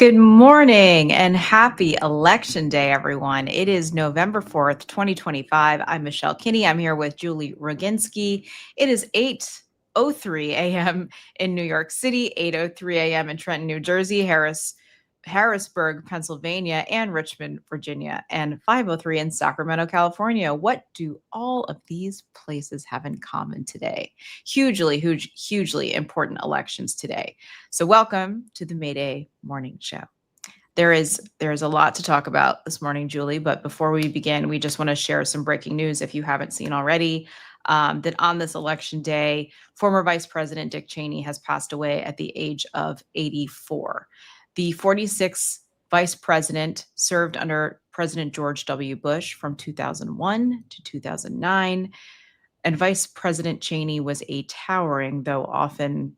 Good morning and happy election day, everyone. It is November 4th, 2025. I'm Michelle Kinney. I'm here with Julie Roginski. It is 8:03 a.m. in New York City, 8:03 a.m. in Trenton, New Jersey, Harrisburg, Pennsylvania, and Richmond, Virginia, and 5:03 in Sacramento, California. What do all of these places have in common today? Hugely important elections today. So welcome to the Mayday Morning Show. There's a lot to talk about this morning, Julie, but before we begin, we just want to share some breaking news if you haven't seen already. That on this election day, former Vice President Dick Cheney has passed away at the age of 84. The 46th Vice President served under President George W. Bush from 2001 to 2009, and Vice President Cheney was a towering, though often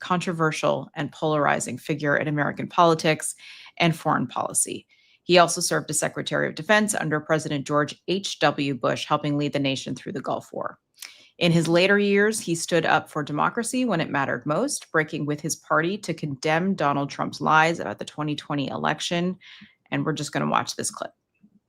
controversial and polarizing figure in American politics and foreign policy. He also served as Secretary of Defense under President George H.W. Bush, helping lead the nation through the Gulf War. In his later years, he stood up for democracy when it mattered most, breaking with his party to condemn Donald Trump's lies about the 2020 election. And we're just going to watch this clip.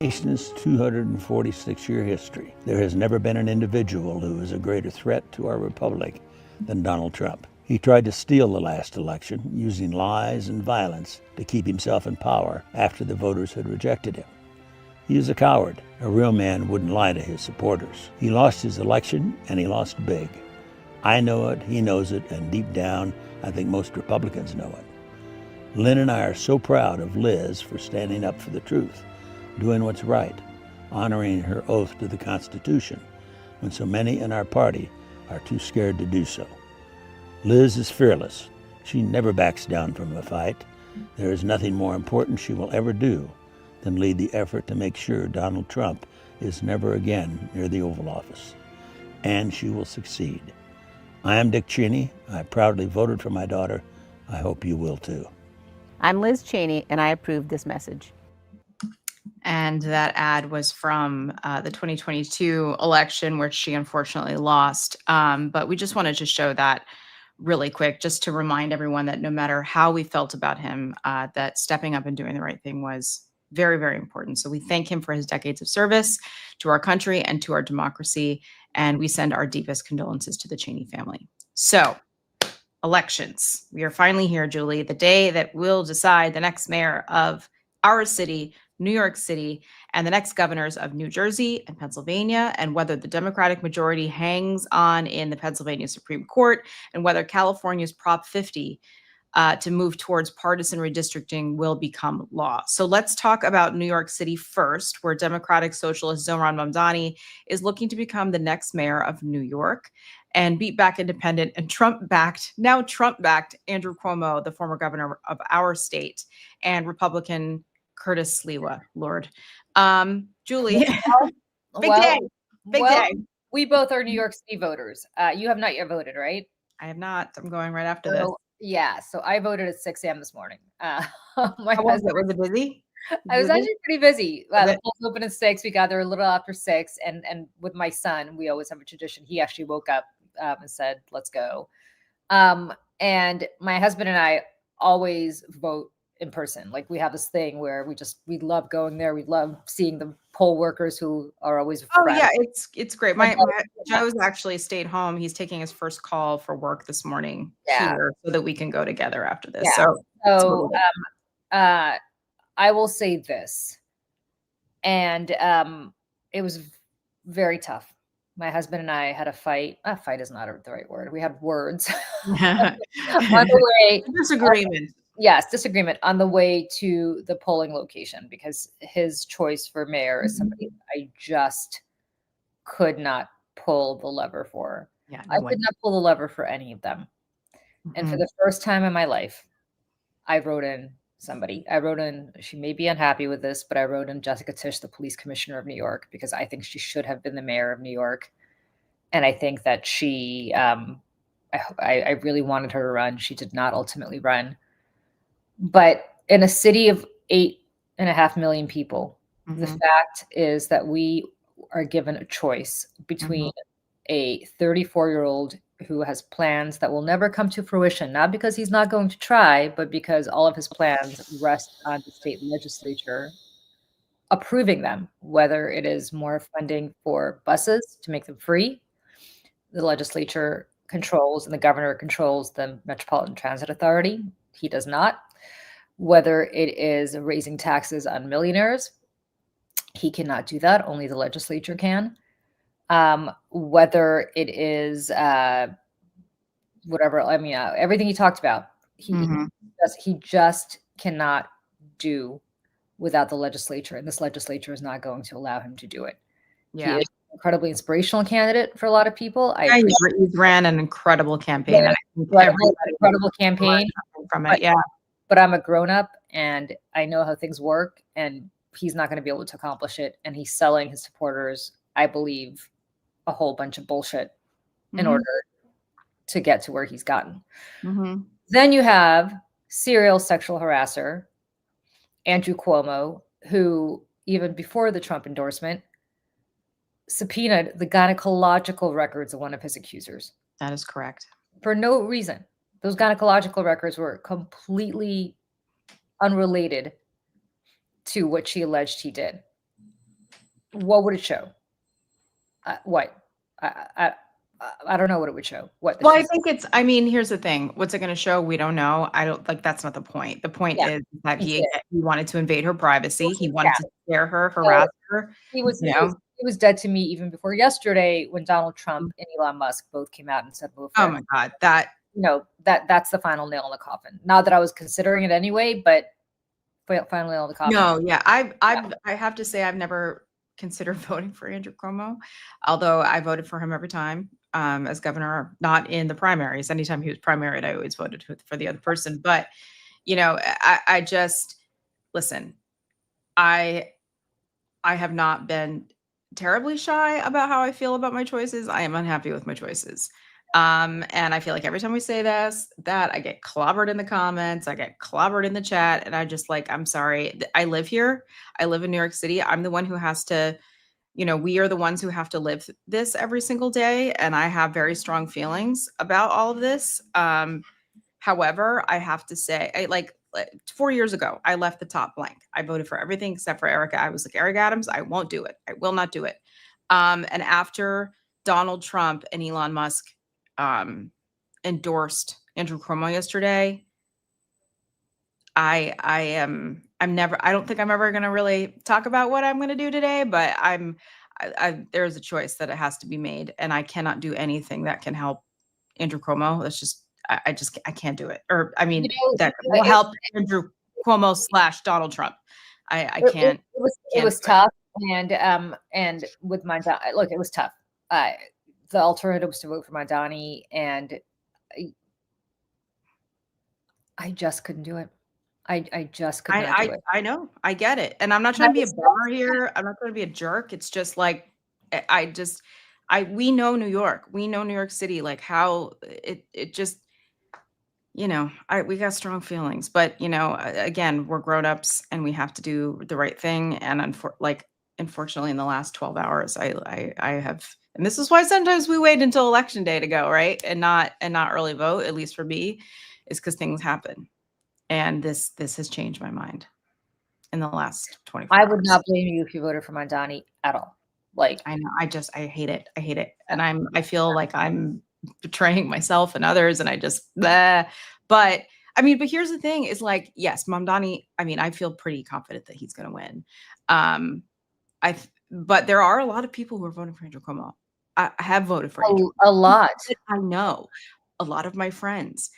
Nation's 246-year history, there has never been an individual who is a greater threat to our republic than Donald Trump. He tried to steal the last election using lies and violence to keep himself in power after the voters had rejected him. He is a coward. A real man wouldn't lie to his supporters. He lost his election, and he lost big. I know it, he knows it, and deep down, I think most Republicans know it. Lynn and I are so proud of Liz for standing up for the truth, doing what's right, honoring her oath to the Constitution, when so many in our party are too scared to do so. Liz is fearless. She never backs down from a fight. There is nothing more important she will ever do than lead the effort to make sure Donald Trump is never again near the Oval Office. And she will succeed. I am Dick Cheney. I proudly voted for my daughter. I hope you will too. I'm Liz Cheney, and I approve this message. And that ad was from the 2022 election, where she unfortunately lost. But we just wanted to show that really quick, just to remind everyone that no matter how we felt about him, that stepping up and doing the right thing was very, very important. So we thank him for his decades of service to our country and to our democracy. And we send our deepest condolences to the Cheney family. So elections. We are finally here, Julie, the day that will decide the next mayor of our city, New York City, and the next governors of New Jersey and Pennsylvania, and whether the Democratic majority hangs on in the Pennsylvania Supreme Court, and whether California's Prop 50 to move towards partisan redistricting will become law. So let's talk about New York City first, where Democratic Socialist Zohran Mamdani is looking to become the next mayor of New York and beat back independent and Trump-backed Andrew Cuomo, the former governor of our state, and Republican Curtis Sliwa, Lord. Julie, big day. We both are New York City voters. You have not yet voted, right? I have not. I'm going right after this. Yeah, so I voted at 6 a.m. this morning. How was it? Was it busy? I was actually pretty busy. The polls opened at 6. We got there a little after 6, and with my son, we always have a tradition. He actually woke up and said, "Let's go." And my husband and I always vote in person. Like, we have this thing where we love going there. We love seeing the poll workers who are always yeah, it's great. My Joe's actually stayed home. He's taking his first call for work this morning here so that we can go together after this. So I will say this, and it was very tough. My husband and I had a fight. Fight is not the right word. We had words on the way. Disagreement. Yes, disagreement on the way to the polling location, because his choice for mayor is somebody I just could not pull the lever for. Yeah, I could not pull the lever for any of them. And for the first time in my life, I wrote in somebody. I wrote in, she may be unhappy with this, but I wrote in Jessica Tisch, the police commissioner of New York, because I think she should have been the mayor of New York. And I think that she, I really wanted her to run. She did not ultimately run. But in a city of 8.5 million people, the fact is that we are given a choice between a 34-year-old who has plans that will never come to fruition, not because he's not going to try, but because all of his plans rest on the state legislature approving them, whether it is more funding for buses to make them free. The legislature controls and the governor controls the Metropolitan Transit Authority. He does not. Whether it is raising taxes on millionaires, he cannot do that. Only the legislature can. Whether it is whatever, I mean, everything he talked about, he just cannot do without the legislature, and this legislature is not going to allow him to do it. Yeah. He is an incredibly inspirational candidate for a lot of people. He ran an incredible campaign. Yeah, incredible campaign from it. Yeah. But I'm a grown-up and I know how things work, and he's not going to be able to accomplish it. And he's selling his supporters, I believe, a whole bunch of bullshit in order to get to where he's gotten. Then you have serial sexual harasser Andrew Cuomo, who even before the Trump endorsement subpoenaed the gynecological records of one of his accusers. That is correct. For no reason. Those gynecological records were completely unrelated to what she alleged he did. What would it show? What? I don't know what it would show. What? Well, I think I mean, here's the thing. What's it going to show? We don't know. I don't like, that's not the point. The point is that he wanted to invade her privacy. He wanted to scare her, harass her. He was dead to me even before yesterday when Donald Trump and Elon Musk both came out and said, oh my God, that's the final nail in the coffin. Not that I was considering it anyway, but final nail in the coffin. No, yeah. I have to say I've never considered voting for Andrew Cuomo, although I voted for him every time as governor, not in the primaries. Anytime he was primaried, I always voted for the other person. But, I just, listen, I have not been terribly shy about how I feel about my choices. I am unhappy with my choices. And I feel like every time we say that I get clobbered in the comments, I get clobbered in the chat. And I just I'm sorry. I live here. I live in New York City. I'm the one who has to, we are the ones who have to live this every single day. And I have very strong feelings about all of this. However, I have to say, 4 years ago, I left the top blank. I voted for everything except for Erica. I was like, Eric Adams, I won't do it. I will not do it. And after Donald Trump and Elon Musk endorsed Andrew Cuomo yesterday, I don't think I'm ever going to really talk about what I'm going to do today, but there's a choice that it has to be made, and I cannot do anything that can help Andrew Cuomo. That's just, I can't do it. Or, I mean, that will help Andrew Cuomo / Donald Trump. I can't. It was tough. And with my, look, it was tough. The alternative was to vote for Mamdani, and I just couldn't do it. I just could not do it. I know. I get it. And I'm not trying to be a bummer here. I'm not trying to be a jerk. It's just we know New York. We know New York City, like how it just, we got strong feelings, but again, we're grown-ups and we have to do the right thing. And unfortunately in the last 12 hours, I have, and this is why sometimes we wait until election day to go, right? And not early vote, at least for me, is because things happen. And this has changed my mind in the last 24 hours. I would not blame you if you voted for Mamdani at all. I know, I hate it. I hate it. And I feel like I'm betraying myself and others, and I just, but I mean, but here's the thing is yes, Mamdani, I mean, I feel pretty confident that he's going to win. But there are a lot of people who are voting for Andrew Cuomo. I have voted for Andrew. A lot. I know a lot of my friends.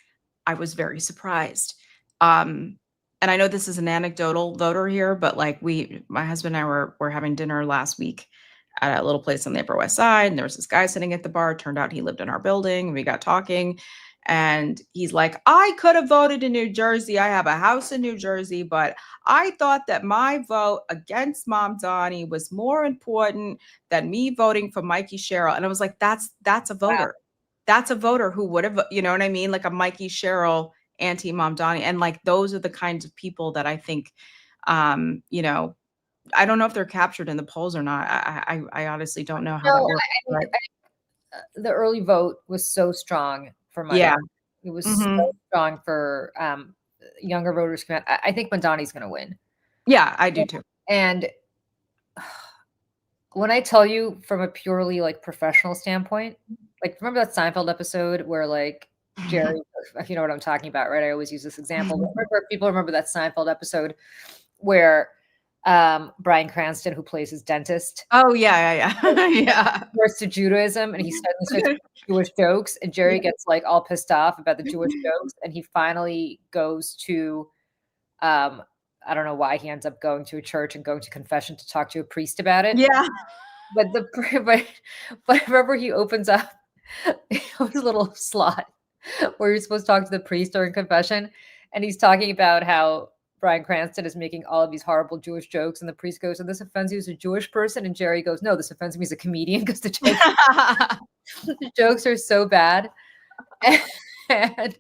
I was very surprised. And I know this is an anecdotal voter here, but my husband and I were having dinner last week at a little place on the Upper West Side, and there was this guy sitting at the bar. Turned out he lived in our building, and we got talking, and he's like, I could have voted in New Jersey. I have a house in New Jersey, but I thought that my vote against Mamdani was more important than me voting for Mikey Sherrill. And I was like, that's a voter. Wow. That's a voter who would have, you know what I mean? Like a Mikey Sherrill anti-Mamdani. And those are the kinds of people that I think, I don't know if they're captured in the polls or not. I honestly don't know how that works. the early vote was so strong for Yeah. Madani. It was so Mhm. strong for younger voters. I think Madani's going to win. Yeah, I do too. And when I tell you from a purely like professional standpoint, like remember that Seinfeld episode where like Jerry, if you know what I'm talking about, right? I always use this example. People remember that Seinfeld episode where Bryan Cranston, who plays his dentist, Oh, yeah. Yeah. converts to Judaism, and he suddenly starts making Jewish jokes, and Jerry gets like all pissed off about the Jewish jokes, and he finally goes to I don't know why he ends up going to a church and going to confession to talk to a priest about it. Yeah. But but remember he opens up his little slot where you're supposed to talk to the priest during confession, and he's talking about how Bryan Cranston is making all of these horrible Jewish jokes, and the priest goes, "And this offends you as a Jewish person?" And Jerry goes, "No, this offends me as a comedian because the jokes are so bad." And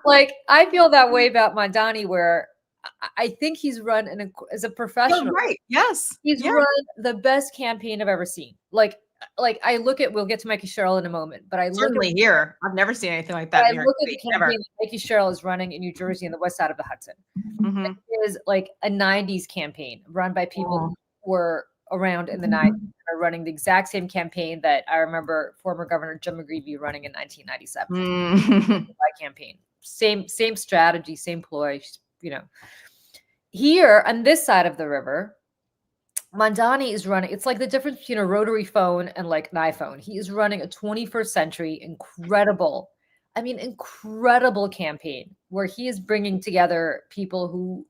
like I feel that way about Mandani, where I think he's run as a You're professional. right. Yes. He's Yeah. run the best campaign I've ever seen. Like I look at, we'll get to Mikey Sherrill in a moment, but I look Certainly at here. I've never seen anything like that I in New York look at City. the Never. campaign that Mikey Sherrill is running in New Jersey on the west side of the Hudson. Mhm. It is like a 90s campaign run by people Oh. who were around in the 90s and are running the exact same campaign that I remember former Governor Jim McGreevey running in 1997. Mhm. Campaign. Same strategy, same ploy, you know. Here on this side of the river, Mandani is running, it's like the difference between a rotary phone and like an iPhone. He is running a 21st century incredible campaign where he is bringing together people who,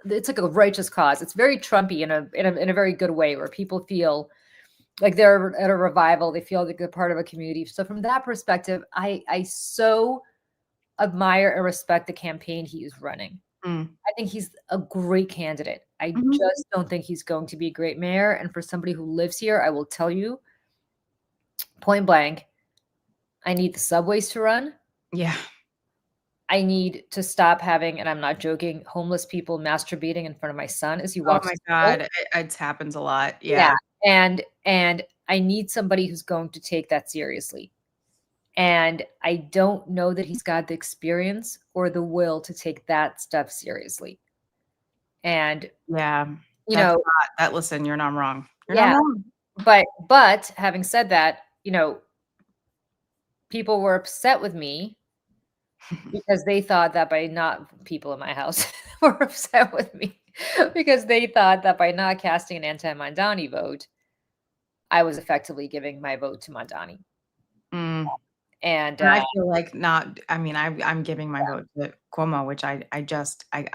it's like a righteous cause. It's very Trumpy in a very good way, where people feel like they're at a revival. They feel like they're part of a community. So from that perspective, I so admire and respect the campaign he is running. Mm. I think he's a great candidate. I Mhm. just don't think he's going to be a great mayor. And for somebody who lives here, I will tell you point blank, I need the subways to run. Yeah. I need to stop having, and I'm not joking, homeless people masturbating in front of my son as he Oh walks my to school. God. It happens a lot. Yeah. And I need somebody who's going to take that seriously. And I don't know that he's got the experience or the will to take that stuff seriously. And Yeah. you That's know, not that. Listen, you're not wrong. You're yeah, not wrong. but having said that, you know, people were upset with me because they thought that by not, people in my house were upset with me because they thought that by not casting an anti-Mandani vote, I was effectively giving my vote to Mandani. Mm. And And I feel like not. I mean, I'm giving my vote to Cuomo, which I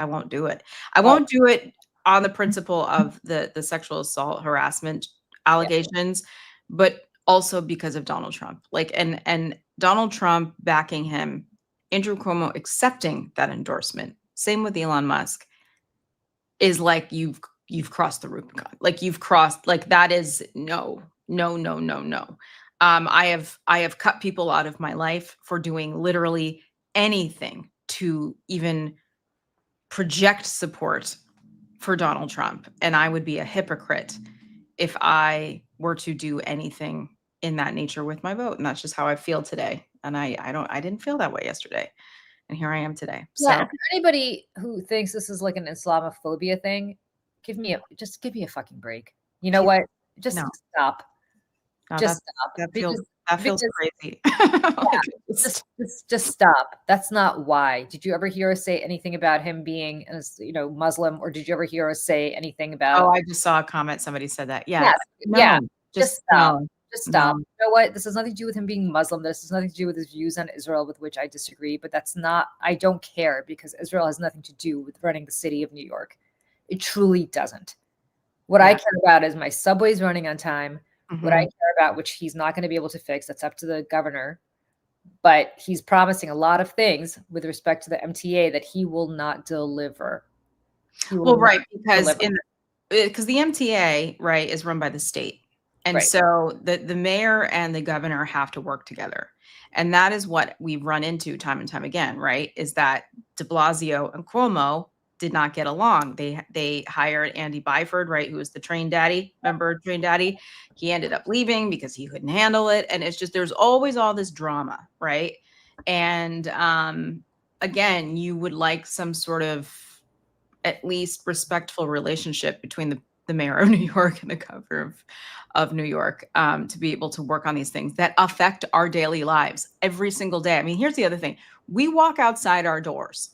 won't do it. I well, won't do it on the principle of the sexual assault harassment yeah, allegations, but also because of Donald Trump. Like, and Donald Trump backing him, Andrew Cuomo accepting that endorsement. Same with Elon Musk. Is like you've crossed the Rubicon. Like you've crossed. Like that is no, no, no, no, no. I have cut people out of my life for doing literally anything to even project support for Donald Trump, and I would be a hypocrite if I were to do anything in that nature with my vote. And that's just how I feel today. And I didn't feel that way yesterday, and here I am today. yeah. So And for anybody who thinks this is like an Islamophobia thing, just give me a fucking break. You know what? Just no, stop. no, Just stop. that feels crazy. Yeah, Like, it's- just stop. That's not why. Did you ever hear us say anything about him being, Muslim, or did you ever hear us say anything about? Oh, I just saw a comment. Somebody said that. Yeah. Yes, yeah. No, Just stop. no, Just stop. no. You know what? This has nothing to do with him being Muslim. This has nothing to do with his views on Israel, with which I disagree. But I don't care, because Israel has nothing to do with running the city of New York. It truly doesn't. What I Yeah. care about is my subways running on time. What I Mhm. care about, which he's not going to be able to fix, that's up to the governor. But he's promising a lot of things with respect to the MTA that he will not deliver. Well, right, because deliver. because the MTA, right, is run by the state. And Right. so the mayor and the governor have to work together. And that is what we've run into time and time again, right? Is that de Blasio and Cuomo did not get along. They hired Andy Byford, right, who was the train daddy. Remember Train Daddy? He ended up leaving because he couldn't handle it. And it's just there's always all this drama, right? And again, you would like some sort of at least respectful relationship between the mayor of New York and the governor of New York, to be able to work on these things that affect our daily lives every single day. I mean, here's the other thing. We walk outside our doors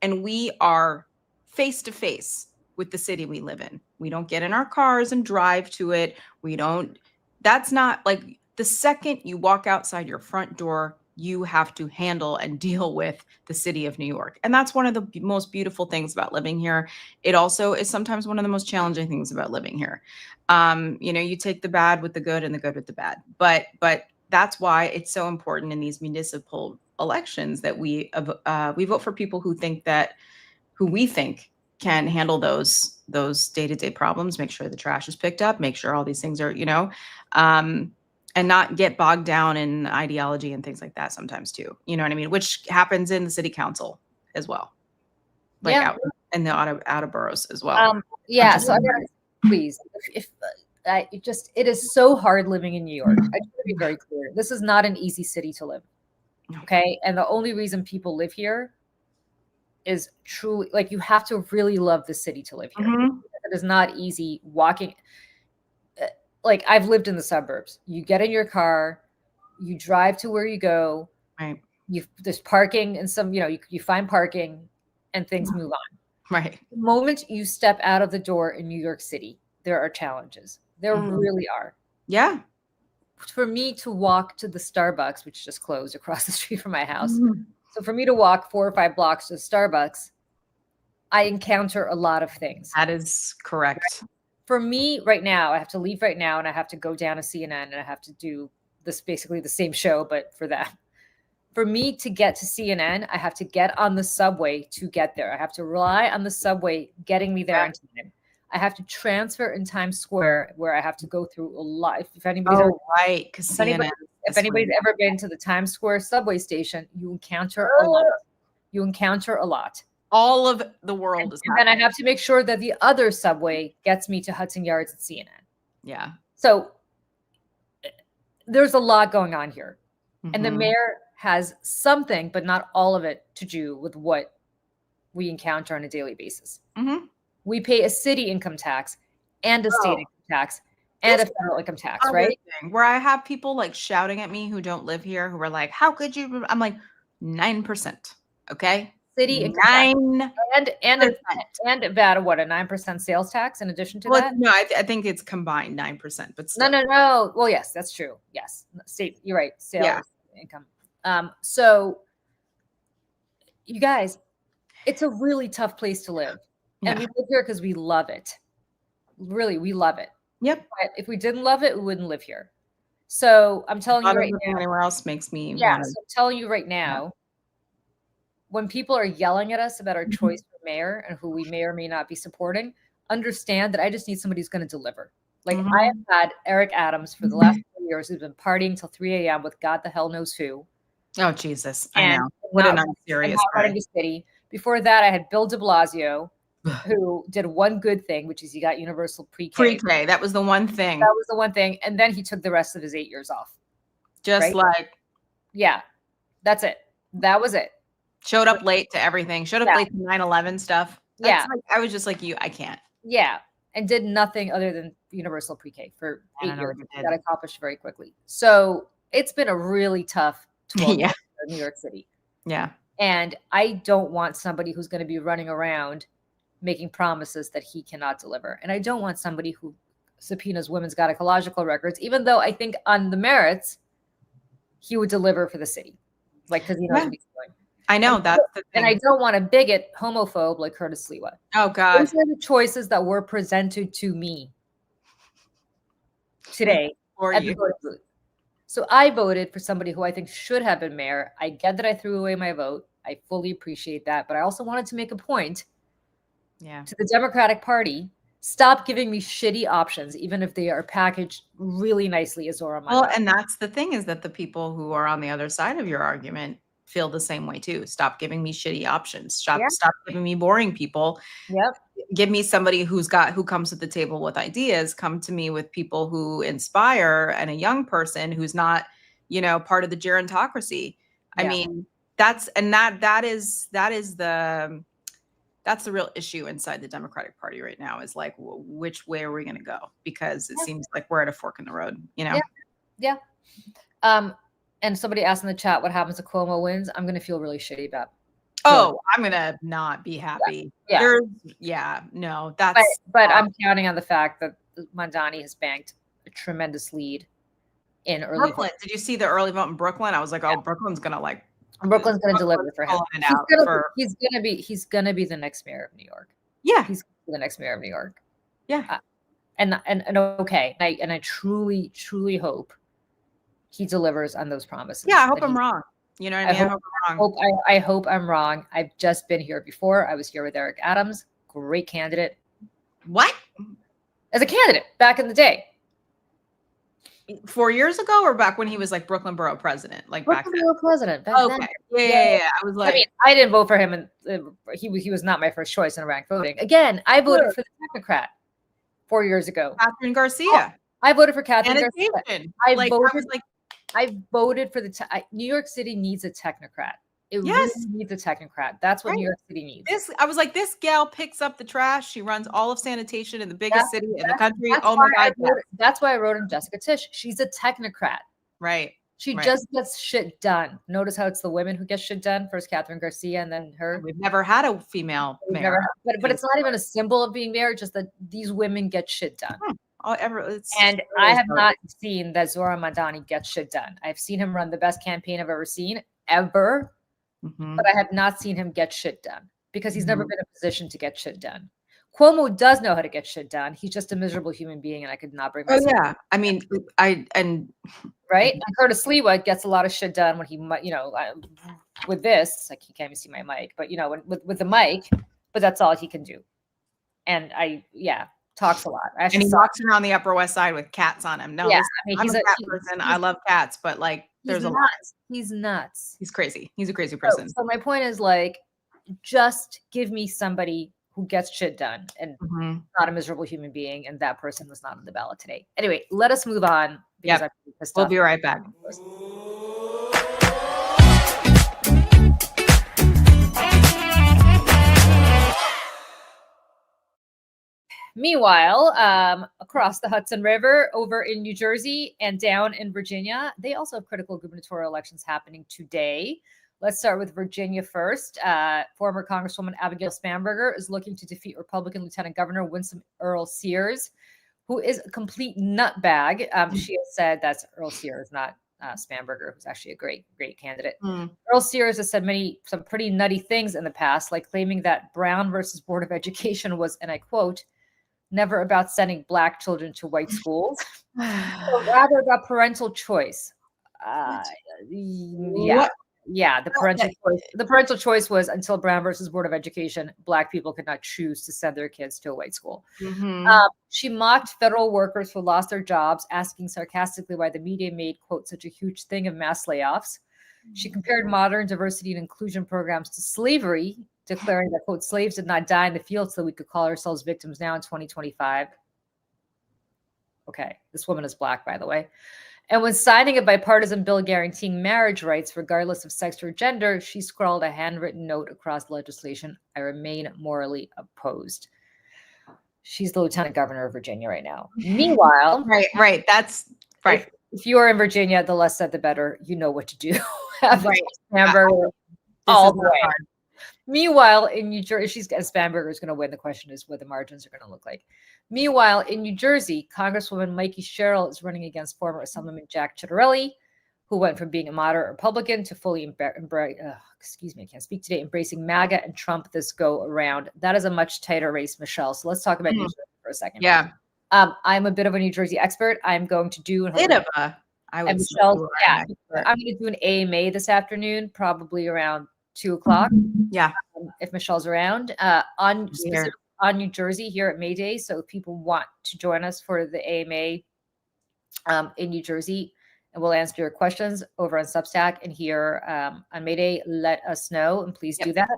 and we are face to face with the city we live in. We don't get in our cars and drive to it. We don't, that's not like the second you walk outside your front door, you have to handle and deal with the city of New York. And that's one of the most beautiful things about living here. It also is sometimes one of the most challenging things about living here. You take the bad with the good and the good with the bad. But that's why it's so important in these municipal elections that we vote for people who we think can handle those day-to-day problems, make sure the trash is picked up, make sure all these things are, and not get bogged down in ideology and things like that sometimes too. You know what I mean? Which happens in the city council as well, like out in the out of boroughs as well. Yeah. So please, if it is so hard living in New York. I just want to be very clear. This is not an easy city to live. Okay. And the only reason people live here is truly, like, you have to really love the city to live here. Mm-hmm. It is not easy walking. Like, I've lived in the suburbs. You get in your car, you drive to where you go. Right. There's parking and some, you find parking and things move on. Right. The moment you step out of the door in New York City, there are challenges. There really are. Yeah. For me to walk to the Starbucks, which just closed across the street from my house. So for me to walk 4 or 5 blocks to Starbucks, I encounter a lot of things. That is correct. For me right now, I have to leave right now and I have to go down to CNN and I have to do this, basically the same show, but for that. For me to get to CNN, I have to get on the subway to get there. I have to rely on the subway getting me there in time. I have to transfer in Times Square, where I have to go through a lot. If anybody's if anybody's ever been to the Times Square subway station, you encounter a lot. You encounter a lot. All of the world is. And then I have to make sure that the other subway gets me to Hudson Yards at CNN. Yeah. So there's a lot going on here. And the mayor has something, but not all of it, to do with what we encounter on a daily basis. We pay a city income tax and a state income tax and a federal income tax, right? Where I have people like shouting at me who don't live here, who are like, how could you? I'm like, 9%. Okay. City income tax and about what, a 9% sales tax in addition to that? No, I think it's combined 9%, but still. No. Well, yes, that's true. Yes. State, you're right. Sales income. So you guys, it's a really tough place to live. And we live here because we love it. Really, we love it. Yep. But if we didn't love it, we wouldn't live here. So I'm telling you right now. Anywhere else makes me. Yeah. So I'm telling you right now, when people are yelling at us about our choice for mayor and who we may or may not be supporting, understand that I just need somebody who's going to deliver. Like I have had Eric Adams for the last 4 years, who's been partying till 3 a.m. with God the hell knows who. Oh, Jesus. I know. What an unserious running the city. Before that, I had Bill de Blasio, who did one good thing, which is he got universal pre-K. Pre-K. That was the one thing. That was the one thing. And then he took the rest of his 8 years off. Just like. Yeah. That's it. That was it. Showed up late to everything. Showed up late to 9/11 stuff. That's I was just like you. I can't. Yeah. And did nothing other than universal pre-K for 8 years. Got accomplished very quickly. So it's been a really tough 12 years in New York City. Yeah. And I don't want somebody who's going to be running around making promises that he cannot deliver. And I don't want somebody who subpoenas women's gynecological records, even though I think on the merits, he would deliver for the city. Like, because he knows what he's doing. I know that's the thing. And I don't want a bigot homophobe like Curtis Sliwa. Oh God. Those are the choices that were presented to me today at the voting booth. So I voted for somebody who I think should have been mayor. I get that I threw away my vote. I fully appreciate that. But I also wanted to make a point to the Democratic Party. Stop giving me shitty options, even if they are packaged really nicely as Zora. Well, and that's the thing, is that the people who are on the other side of your argument feel the same way too. Stop giving me shitty options. Yeah. Stop giving me boring people. Yep. Give me somebody who comes to the table with ideas. Come to me with people who inspire, and a young person who's not, part of the gerontocracy. I Yeah. mean, that's the real issue inside the Democratic Party right now, is like, which way are we going to go? Because it seems like we're at a fork in the road, Yeah. And somebody asked in the chat, what happens if Cuomo wins? I'm going to feel really shitty about. Oh, I'm going to not be happy. No, that's. But I'm counting on the fact that Mamdani has banked a tremendous lead in early Brooklyn. Did you see the early vote in Brooklyn? I was like, oh, Brooklyn's going to Brooklyn's going to deliver for him. He's going to be the next mayor of New York. Yeah. He's the next mayor of New York. Yeah. And okay. And I truly, truly hope he delivers on those promises. Yeah, I hope I'm wrong. You know what I mean? I hope I'm wrong. I've just been here before. I was here with Eric Adams. Great candidate. What? As a candidate back in the day. 4 years ago, or back when he was like Brooklyn Borough president? Like Brooklyn Borough president. Back then. Yeah. I was like, I didn't vote for him, and he was not my first choice in ranked voting. Again, I voted for the technocrat 4 years ago. Catherine Garcia. I voted for Catherine Garcia. I voted for New York City needs a technocrat. It really needs a technocrat. That's what New York City needs. I was like, this gal picks up the trash. She runs all of sanitation in the biggest city in the country. Oh my God. That's why I wrote in Jessica Tisch. She's a technocrat. Right. She just gets shit done. Notice how it's the women who get shit done. First Catherine Garcia and then her. We've never had a female mayor. But it's not even a symbol of being mayor, just that these women get shit done. I have not seen that Zohran Mamdani gets shit done. I've seen him run the best campaign I've ever seen, ever. But I have not seen him get shit done because he's never been in a position to get shit done. Cuomo does know how to get shit done. He's just a miserable human being, and I could not bring myself. Oh yeah, I mean, right. And Curtis Lewa gets a lot of shit done when he, with this, like he can't even see my mic, but with the mic, but that's all he can do. And talks a lot. And he walks around the Upper West Side with cats on him. No, I'm a cat person. I love cats, but like, there's a lot. He's nuts. He's crazy. He's a crazy person. So my point is, like, just give me somebody who gets shit done and not a miserable human being. And that person was not on the ballot today. Anyway, let us move on. We'll be right back. Meanwhile, across the Hudson River, over in New Jersey and down in Virginia, they also have critical gubernatorial elections happening today. Let's start with Virginia first. Former Congresswoman Abigail Spanberger is looking to defeat Republican Lieutenant Governor Winsome Earl Sears, who is a complete nutbag. She has said that's Earl Sears, not Spanberger, who's actually a great, great candidate. Earl Sears has said some pretty nutty things in the past, like claiming that Brown versus Board of Education was, and I quote, never about sending Black children to white schools, but rather about parental choice. The parental choice was until Brown versus Board of Education, Black people could not choose to send their kids to a white school. She mocked federal workers who lost their jobs, asking sarcastically why the media made, quote, such a huge thing of mass layoffs. She compared modern diversity and inclusion programs to slavery, declaring that, quote, slaves did not die in the field so we could call ourselves victims now in 2025. Okay, this woman is Black, by the way. And when signing a bipartisan bill guaranteeing marriage rights regardless of sex or gender, she scrawled a handwritten note across the legislation: I remain morally opposed. She's the lieutenant governor of Virginia right now. Meanwhile, right. That's right. If you are in Virginia, the less said, the better. You know what to do. Right. All the way. Meanwhile, in New Jersey, Spanberger is going to win. The question is what the margins are going to look like. Meanwhile, in New Jersey, Congresswoman Mikey Sherrill is running against former Assemblyman Jack Ciattarelli, who went from being a moderate Republican to fully embracing MAGA and Trump this go around. That is a much tighter race, Michelle. So let's talk about New Jersey for a second. Yeah. I'm a bit of a New Jersey expert. I'm going to do I'm going to do an AMA this afternoon, probably around 2:00. Yeah. If Michelle's around, on New Jersey here at Mayday. So if people want to join us for the AMA in New Jersey, and we'll answer your questions over on Substack and here on Mayday. Let us know, and please do that.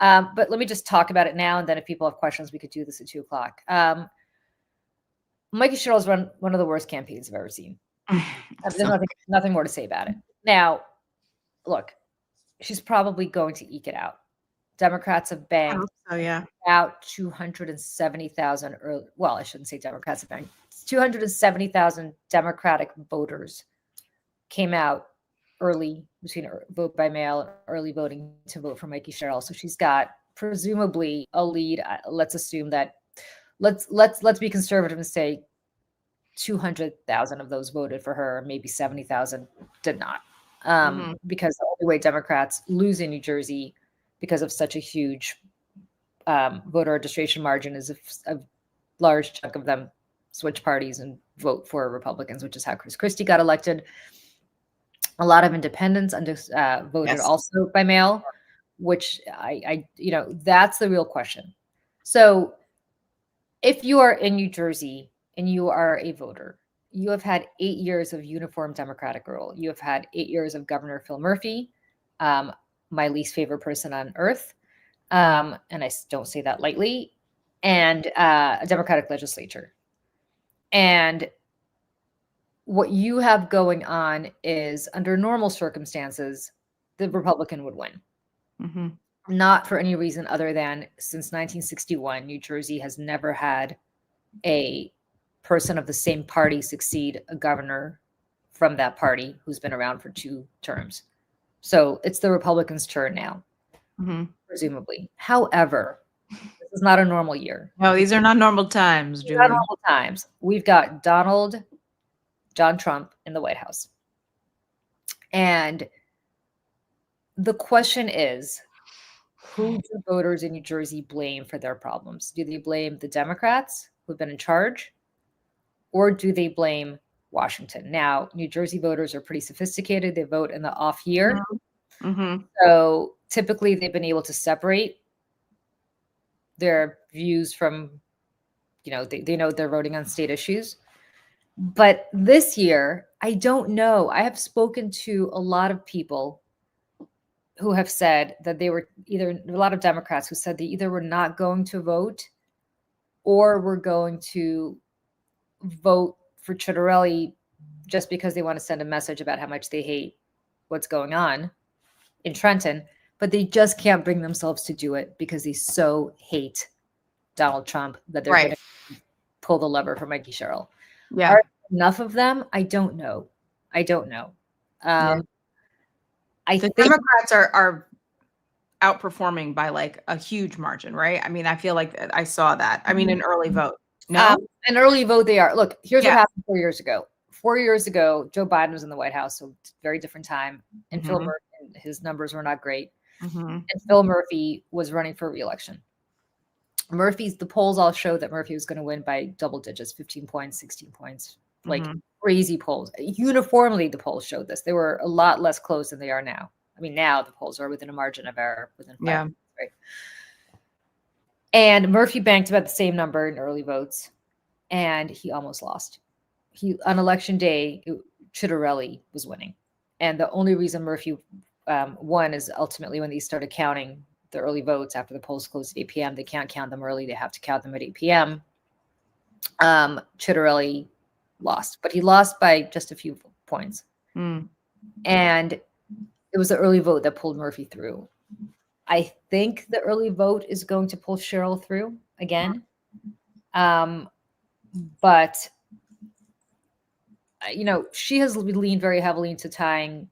But let me just talk about it now, and then if people have questions, we could do this at 2 o'clock. Mikey Sherrill's run one of the worst campaigns I've ever seen. There's nothing more to say about it. Now, look, she's probably going to eke it out. Democrats have banked about 270,000. Well, I shouldn't say Democrats have banked. 270,000 Democratic voters came out early between vote by mail and early voting to vote for Mikey Sherrill. So she's got presumably a lead. Let's assume that. Let's be conservative and say 200,000 of those voted for her. Maybe 70,000 did not, because the only way Democrats lose in New Jersey because of such a huge voter registration margin is if a large chunk of them switch parties and vote for Republicans, which is how Chris Christie got elected. A lot of independents voted also by mail, which I that's the real question. So if you are in New Jersey and you are a voter, you have had 8 years of uniform Democratic rule. You have had 8 years of Governor Phil Murphy, my least favorite person on earth, and I don't say that lightly, and a Democratic legislature. And what you have going on is, under normal circumstances, the Republican would win. Not for any reason other than since 1961, New Jersey has never had a person of the same party succeed a governor from that party who's been around for 2 terms. So it's the Republicans' turn now, presumably. However, this is not a normal year. No, these are not normal times, Julie. Not normal times. We've got John Trump in the White House. And the question is, who do voters in New Jersey blame for their problems? Do they blame the Democrats who've been in charge, or do they blame Washington? Now, New Jersey voters are pretty sophisticated. They vote in the off year. So typically they've been able to separate their views from, they know they're voting on state issues. But this year, I don't know. I have spoken to a lot of people who have said that they were a lot of Democrats who said they either were not going to vote or were going to vote for Chitterelli just because they want to send a message about how much they hate what's going on in Trenton, but they just can't bring themselves to do it because they so hate Donald Trump that they're going to pull the lever for Mikey Sherrill. Yeah. Are enough of them? I don't know. I think Democrats are outperforming by like a huge margin, right? I mean, I feel like I saw that. I mean, an early vote. No, an early vote they are. Look, here's what happened 4 years ago. 4 years ago, Joe Biden was in the White House, so very different time. And Phil Murphy, his numbers were not great. And Phil Murphy was running for re-election. The polls all showed that Murphy was going to win by double digits, 15 points, 16 points, like crazy polls. Uniformly, the polls showed this. They were a lot less close than they are now. I mean, now the polls are within a margin of error, within 5 points, right? And Murphy banked about the same number in early votes, and he almost lost. On election day, Chitterelli was winning. And the only reason Murphy won is ultimately when they started counting the early votes after the polls closed at 8 p.m. They can't count them early. They have to count them at 8 p.m. Chitterelli lost, but he lost by just a few points. And it was the early vote that pulled Murphy through. I think the early vote is going to pull Sherrill through again. But, she has leaned very heavily into tying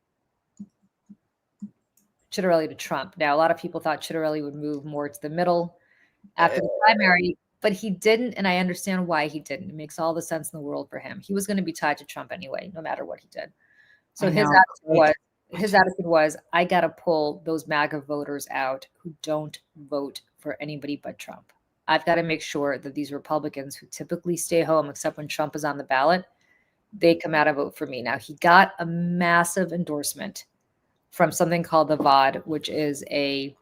Chitterelli to Trump. Now, a lot of people thought Chitterelli would move more to the middle after the primary, but he didn't, and I understand why he didn't. It makes all the sense in the world for him. He was going to be tied to Trump anyway, no matter what he did. So his attitude was, I got to pull those MAGA voters out who don't vote for anybody but Trump. I've got to make sure that these Republicans who typically stay home, except when Trump is on the ballot, they come out and vote for me. Now, he got a massive endorsement from something called the VOD, which is a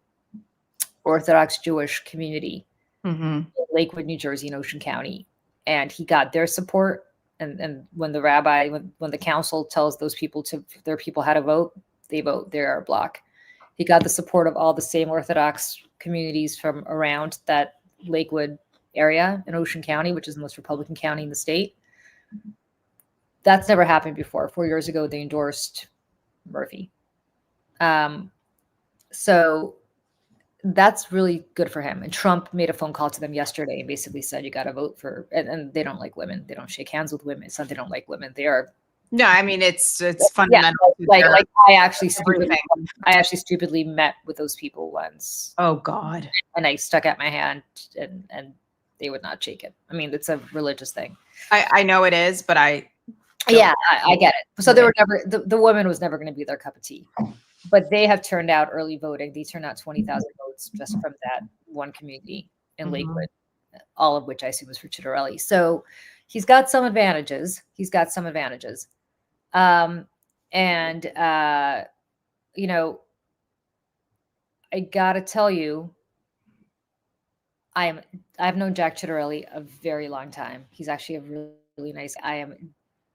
Orthodox Jewish community in Lakewood, New Jersey, in Ocean County. And he got their support And when the rabbi, when the council tells those people their people how to vote, they vote. They are a block. He got the support of all the same Orthodox communities from around that Lakewood area in Ocean County, which is the most Republican county in the state. That's never happened before. 4 years ago, they endorsed Murphy. So that's really good for him. And Trump made a phone call to them yesterday and basically said, you got to vote for, and they don't like women. They don't shake hands with women. It's not, they don't like women. They are. No, I mean, it's fundamental. Yeah, like I actually stupidly met with those people once. Oh God. And I stuck out my hand and they would not shake it. I mean, it's a religious thing. I know it is, but I get it. So they were never, the woman was never going to be their cup of tea. But they have turned out early voting. They turned out 20,000 votes just from that one community in Lakewood, all of which I assume was for Chitterelli. So he's got some advantages. You know, I gotta tell you, I've known Jack Chitterelli a very long time. He's actually a really, really nice. I am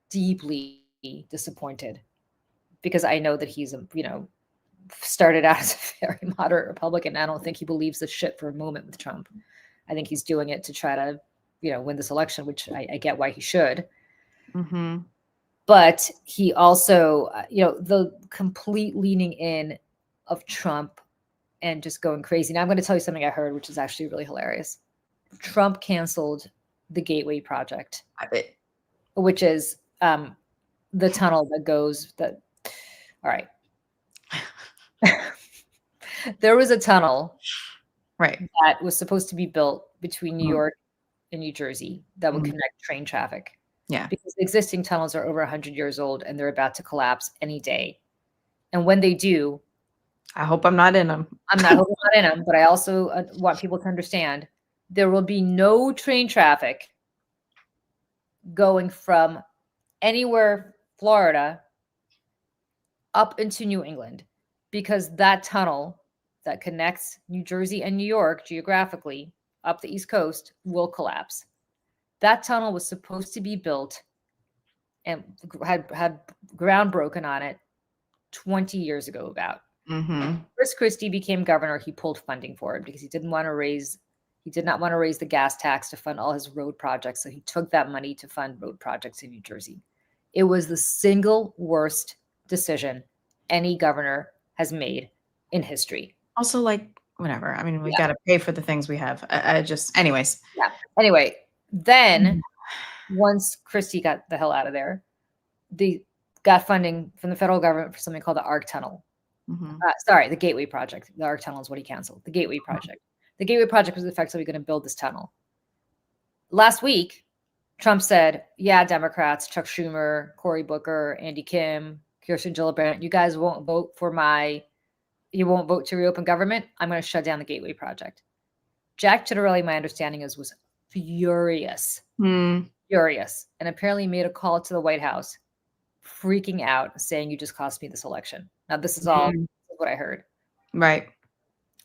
deeply disappointed because I know that he's started out as a very moderate Republican. I don't think he believes the shit for a moment with Trump. I think he's doing it to try to, win this election, which I get why he should. Mm-hmm. But he also, the complete leaning in of Trump and just going crazy. Now I'm going to tell you something I heard, which is actually really hilarious. Trump canceled the Gateway Project, which is the tunnel that goes all right. There was a tunnel that was supposed to be built between New York and New Jersey that would connect train traffic. Yeah. Because the existing tunnels are over 100 years old and they're about to collapse any day. And when they do, I hope I'm not in them. I'm not in them, but I also want people to understand there will be no train traffic going from anywhere, Florida, up into New England, because that tunnel that connects New Jersey and New York geographically up the East Coast will collapse. That tunnel was supposed to be built and had ground broken on it 20 years ago about. Chris Christie became governor. He pulled funding for it because he did not want to raise the gas tax to fund all his road projects. So he took that money to fund road projects in New Jersey. It was the single worst decision any governor has made in history. Also, whatever. I mean, we got to pay for the things we have. Anyways. Yeah. Anyway, then once Christie got the hell out of there, they got funding from the federal government for something called the ARC Tunnel. The Gateway Project. The ARC Tunnel is what he canceled. The Gateway Project. The Gateway Project was effectively going to build this tunnel. Last week, Trump said, yeah, Democrats, Chuck Schumer, Cory Booker, Andy Kim, Kirsten Gillibrand, you guys won't vote you won't vote to reopen government. I'm going to shut down the Gateway Project. Jack Chitterelli, my understanding was furious, and apparently made a call to the White House, freaking out, saying, you just cost me this election. Now, this is all what I heard. Right.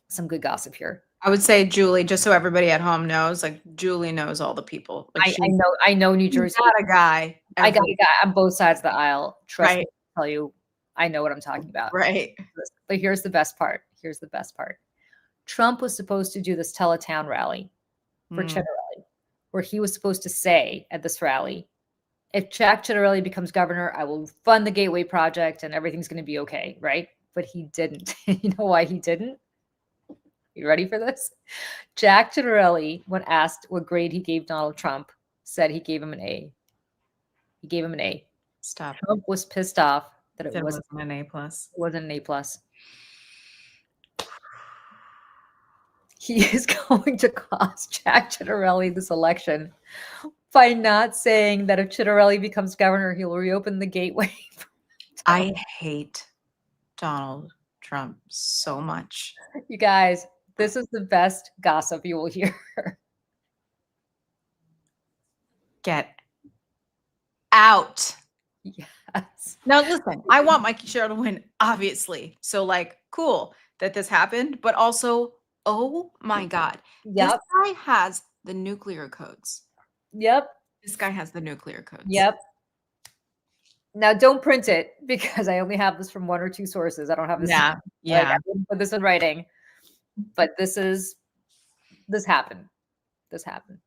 Some good gossip here. I would say Julie, just so everybody at home knows, Julie knows all the people. I know New Jersey. Got a guy. I got a guy on both sides of the aisle. Trust me, I'll tell you, I know what I'm talking about. Right. But here's the best part. Trump was supposed to do this teletown rally for Chitterelli, where he was supposed to say at this rally, if Jack Chitterelli becomes governor, I will fund the Gateway Project and everything's going to be okay, right? But he didn't. You know why he didn't? You ready for this? Jack Chitterelli, when asked what grade he gave Donald Trump, said he gave him an A. He gave him an A. Stop. Trump was pissed off that it wasn't an A+. It wasn't an A+. He is going to cost Jack Chitterelli this election by not saying that if Chitterelli becomes governor, he'll reopen the Gateway. I hate Donald Trump so much. You guys, this is the best gossip you will hear. Get out. Yes. Now, listen, I want Mikey Sherrill to win, obviously. So, cool that this happened, but also, oh my God. Yep. This guy has the nuclear codes. Yep. This guy has the nuclear codes. Yep. Now don't print it because I only have this from 1 or 2 sources. I don't have this. Yeah. Like, Yeah. I wouldn't put this in writing, but this happened. This happened.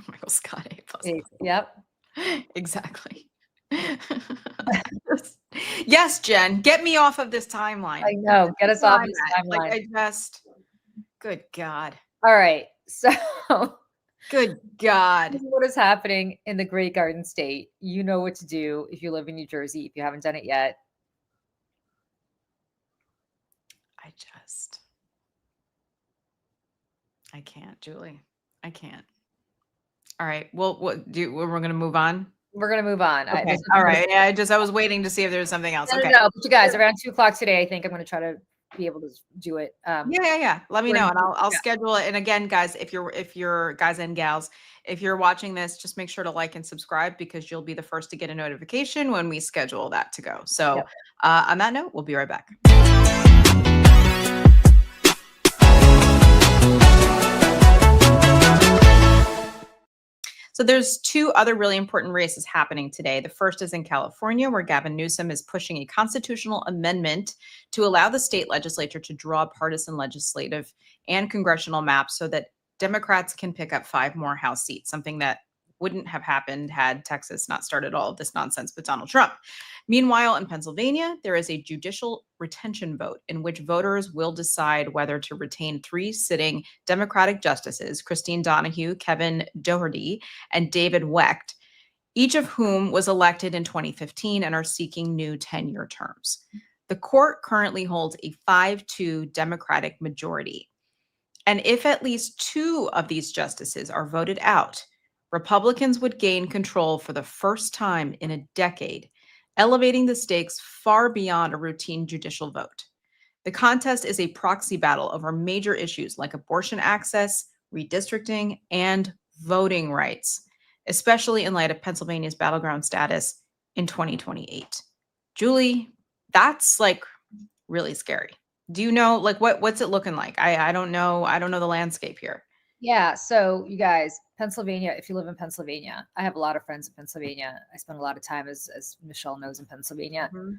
Michael Scott A plus. Yep. Exactly. Yes, Jen, get me off of this timeline. I know. Get us off this Like timeline. good God. All right. So Good God. this is what is happening in the Great Garden State. You know what to do if you live in New Jersey, if you haven't done it yet. I can't, Julie. I can't. All right. Well, we're going to move on. We're going to move on. Okay. All right. Yeah, I was waiting to see if there was something else. Okay. No, but you guys, around 2:00 today, I think I'm going to try to be able to do it. Yeah. Let me know, and I'll schedule it. And again, guys, if you're guys and gals, if you're watching this, just make sure to like and subscribe because you'll be the first to get a notification when we schedule that to go. So, on that note, we'll be right back. So there's 2 other really important races happening today. The first is in California, where Gavin Newsom is pushing a constitutional amendment to allow the state legislature to draw partisan legislative and congressional maps so that Democrats can pick up 5 more House seats, something that wouldn't have happened had Texas not started all of this nonsense with Donald Trump. Meanwhile, in Pennsylvania, there is a judicial retention vote in which voters will decide whether to retain 3 sitting Democratic justices, Christine Donahue, Kevin Doherty, and David Wecht, each of whom was elected in 2015 and are seeking new 10-year terms. The court currently holds a 5-2 Democratic majority. And if at least 2 of these justices are voted out, Republicans would gain control for the first time in a decade, elevating the stakes far beyond a routine judicial vote. The contest is a proxy battle over major issues like abortion access, redistricting, and voting rights, especially in light of Pennsylvania's battleground status in 2028. Julie, that's like really scary. Do you know what's it looking like? I don't know. I don't know the landscape here. Yeah. So you guys, Pennsylvania, if you live in Pennsylvania, I have a lot of friends in Pennsylvania. I spend a lot of time, as Michelle knows, in Pennsylvania. Mm-hmm.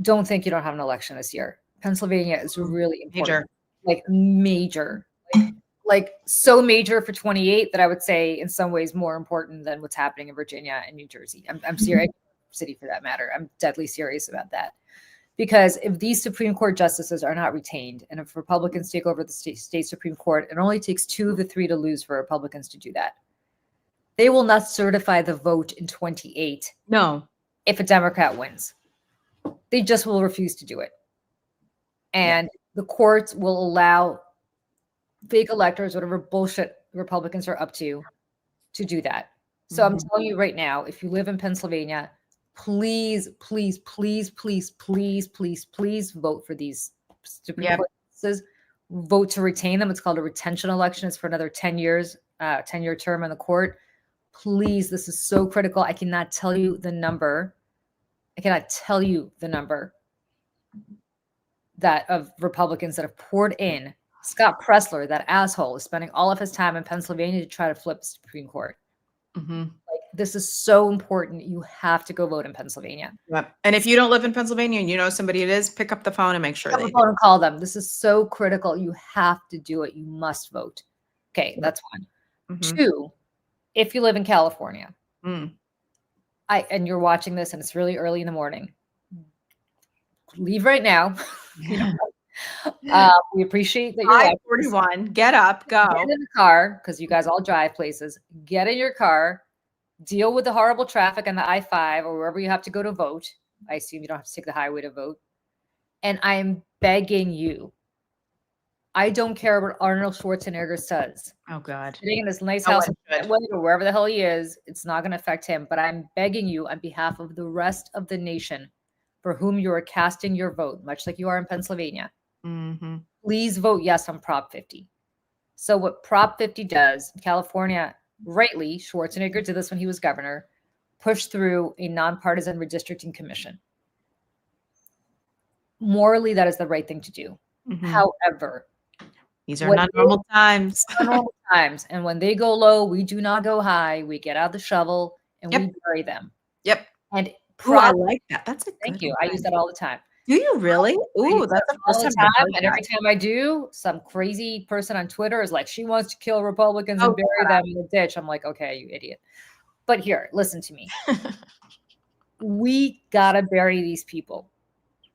Don't think you don't have an election this year. Pennsylvania is really important. Major. Like so major for 28 that I would say in some ways more important than what's happening in Virginia and New Jersey. I'm serious, city for that matter. I'm deadly serious about that. Because if these Supreme Court justices are not retained, and if Republicans take over the state Supreme Court, it only takes 2 of the 3 to lose for Republicans to do that. They will not certify the vote in 28. No. If a Democrat wins. They just will refuse to do it. And the courts will allow fake electors, whatever bullshit Republicans are up to do that. So I'm telling you right now, if you live in Pennsylvania, please vote for these Supreme Court justices. Vote to retain them. It's called a retention election. It's for another 10 years, 10-year term in the court. Please, this is so critical. I cannot tell you the number. That of Republicans that have poured in. Scott Pressler, that asshole, is spending all of his time in Pennsylvania to try to flip the Supreme Court. This is so important. You have to go vote in Pennsylvania. Yep. And if you don't live in Pennsylvania and you know somebody it is, pick up the phone and make sure they phone and call them. This is so critical. You have to do it. You must vote. Okay, that's 1. 2, if you live in California, and you're watching this and it's really early in the morning, leave right now. We appreciate that you're 5:41. Get up, go. Get in the car because you guys all drive places. Get in your car. Deal with the horrible traffic on the I-5 or wherever you have to go to vote. I assume you don't have to take the highway to vote. And I am begging you. I don't care what Arnold Schwarzenegger says. Oh, God. Sitting in this nice house or wherever the hell he is, it's not going to affect him. But I'm begging you on behalf of the rest of the nation for whom you are casting your vote, much like you are in Pennsylvania. Please vote yes on Prop 50. So what Prop 50 does, California, rightly, Schwarzenegger did this when he was governor, pushed through a nonpartisan redistricting commission. Morally, that is the right thing to do. However, These are What not normal times. are normal times. And when they go low, we do not go high. We get out the shovel and Yep. we bury them. Yep. And Ooh, I like that. That's a thank good you. I use one. that all the time. Do you really? I use Ooh, that's that the all first the time I've time. heard And every that. time I do, some crazy person on Twitter is like, she wants to kill Republicans Oh, and bury them in the ditch. I'm like, okay, you idiot. But here, listen to me. We gotta bury these people.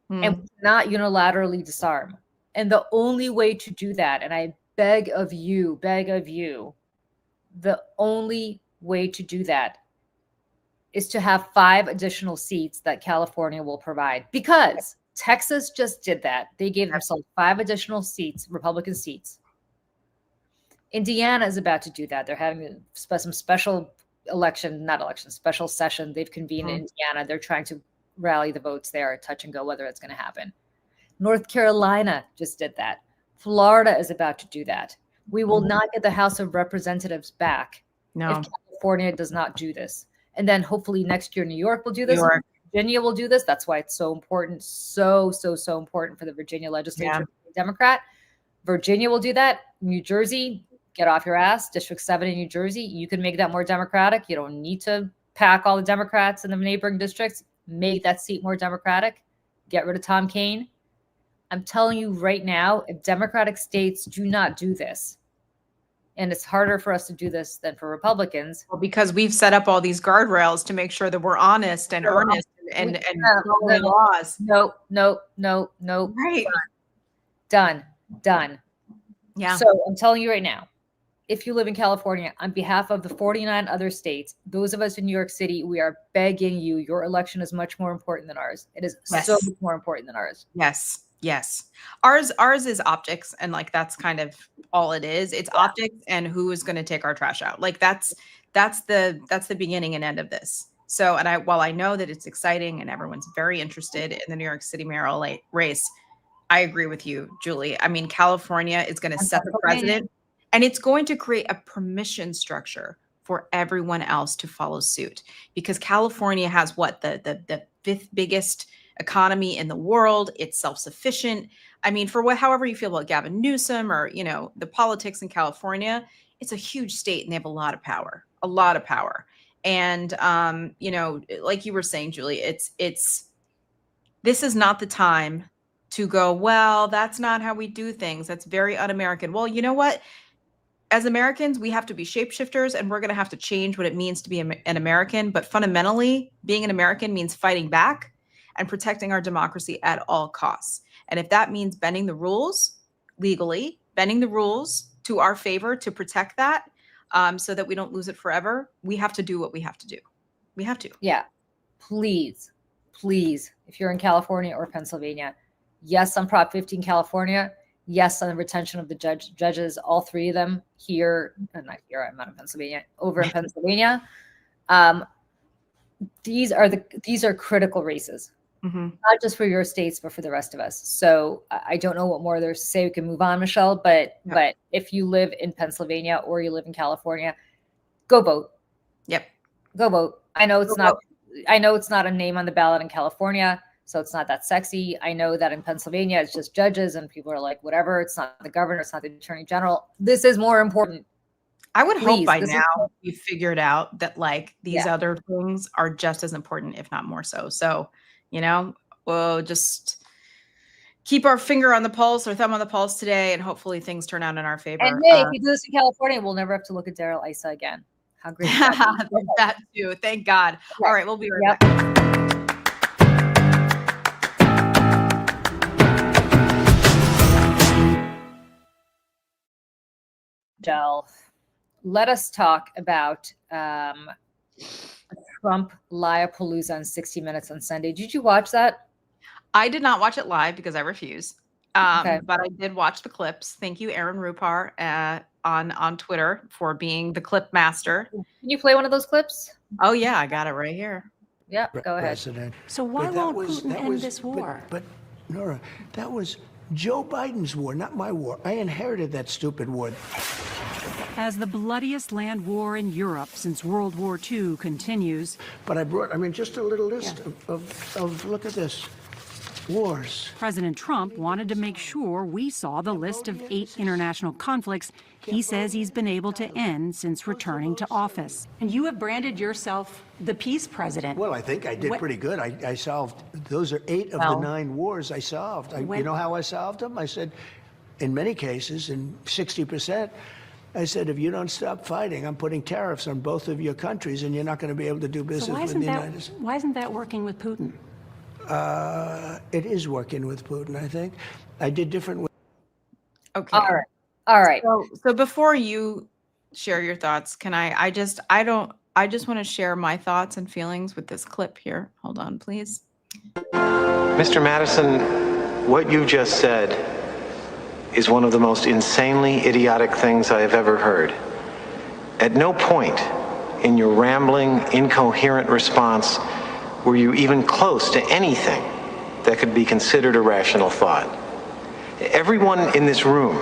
And Hmm. not unilaterally disarm. And the only way to do that, and I beg of you, the only way to do that is to have 5 additional seats that California will provide, because Texas just did that. They gave themselves 5 additional seats, Republican seats. Indiana is about to do that. They're having some special special session. They've convened in Indiana. They're trying to rally the votes there, touch and go whether it's going to happen. North Carolina just did that. Florida is about to do that. We will not get the House of Representatives back if California does not do this. And then hopefully next year, New York will do this. Virginia will do this. That's why it's so important. So important for the Virginia legislature. Democrat. Virginia will do that. New Jersey, get off your ass. District 7 in New Jersey, you can make that more Democratic. You don't need to pack all the Democrats in the neighboring districts. Make that seat more Democratic. Get rid of Tom Kaine. I'm telling you right now, if Democratic states do not do this, and it's harder for us to do this than for Republicans. Well, because we've set up all these guardrails to make sure that we're honest and earnest and following laws. No. Right. Done. Yeah. So I'm telling you right now, if you live in California, on behalf of the 49 other states, those of us in New York City, we are begging you, your election is much more important than ours. It is so much more important than ours. Yes. Ours is optics, and like that's kind of all it is. It's optics and who is going to take our trash out. Like that's the beginning and end of this. So, and while I know that it's exciting and everyone's very interested in the New York City mayoral race, I agree with you, Julie. I mean, California is going to set the precedent, and it's going to create a permission structure for everyone else to follow suit, because California has what the 5th biggest economy in the world. It's self-sufficient. I mean, for however you feel about Gavin Newsom or, the politics in California, it's a huge state and they have a lot of power. And, like you were saying, Julie, this is not the time to go, well, that's not how we do things. That's very un-American. Well, you know what? As Americans, we have to be shapeshifters, and we're going to have to change what it means to be an American. But fundamentally, being an American means fighting back and protecting our democracy at all costs. And if that means bending the rules legally, bending the rules to our favor to protect that, so that we don't lose it forever, we have to do what we have to do. We have to. Yeah. Please, if you're in California or Pennsylvania, yes, on Prop 15 California, yes, on the retention of the judges, all 3 of them here, and not here, I'm not in Pennsylvania, over in Pennsylvania. These are critical races, not just for your states, but for the rest of us. So I don't know what more there's to say. We can move on, Michelle, but if you live in Pennsylvania or you live in California, go vote. Yep. Go vote. I know it's not a name on the ballot in California, so it's not that sexy. I know that in Pennsylvania, it's just judges and people are like, whatever, it's not the governor, it's not the attorney general. This is more important. I would hope by now we've figured out that like these other things are just as important, if not more so. So, we'll just keep our finger on the pulse or thumb on the pulse today, and hopefully things turn out in our favor. And hey, if you do this in California, we'll never have to look at Daryl Issa again. How great is that? That too. Thank God. Okay. All right, we'll be right back. Let us talk about Trump Liapalooza on 60 Minutes on Sunday. Did you watch that? I did not watch it live because I refuse. But I did watch the clips. Thank you, Aaron Rupar, on Twitter for being the clip master. Can you play one of those clips? Oh yeah, I got it right here. Yeah, go ahead. President. So why won't Putin end this war? But Nora, that was Joe Biden's war, not my war. I inherited that stupid war. As the bloodiest land war in Europe since World War II continues. But I brought, just a little list of look at this. wars. President Trump wanted to make sure we saw the list of 8 international conflicts he says he's been able to end since returning to office. And you have branded yourself the peace president. Well, I think I did pretty good. I solved, those are 8 of the 9 wars I solved. You know how I solved them? I said, in many cases, in 60%, I said, if you don't stop fighting, I'm putting tariffs on both of your countries, and you're not going to be able to do business with the United States. Why isn't that working with Putin? It is working with Putin, I think. I did different. Okay. All right. So before you share your thoughts, can I just want to share my thoughts and feelings with this clip here. Hold on, please. Mr. Madison, what you just said is one of the most insanely idiotic things I have ever heard. At no point in your rambling, incoherent response were you even close to anything that could be considered a rational thought. Everyone in this room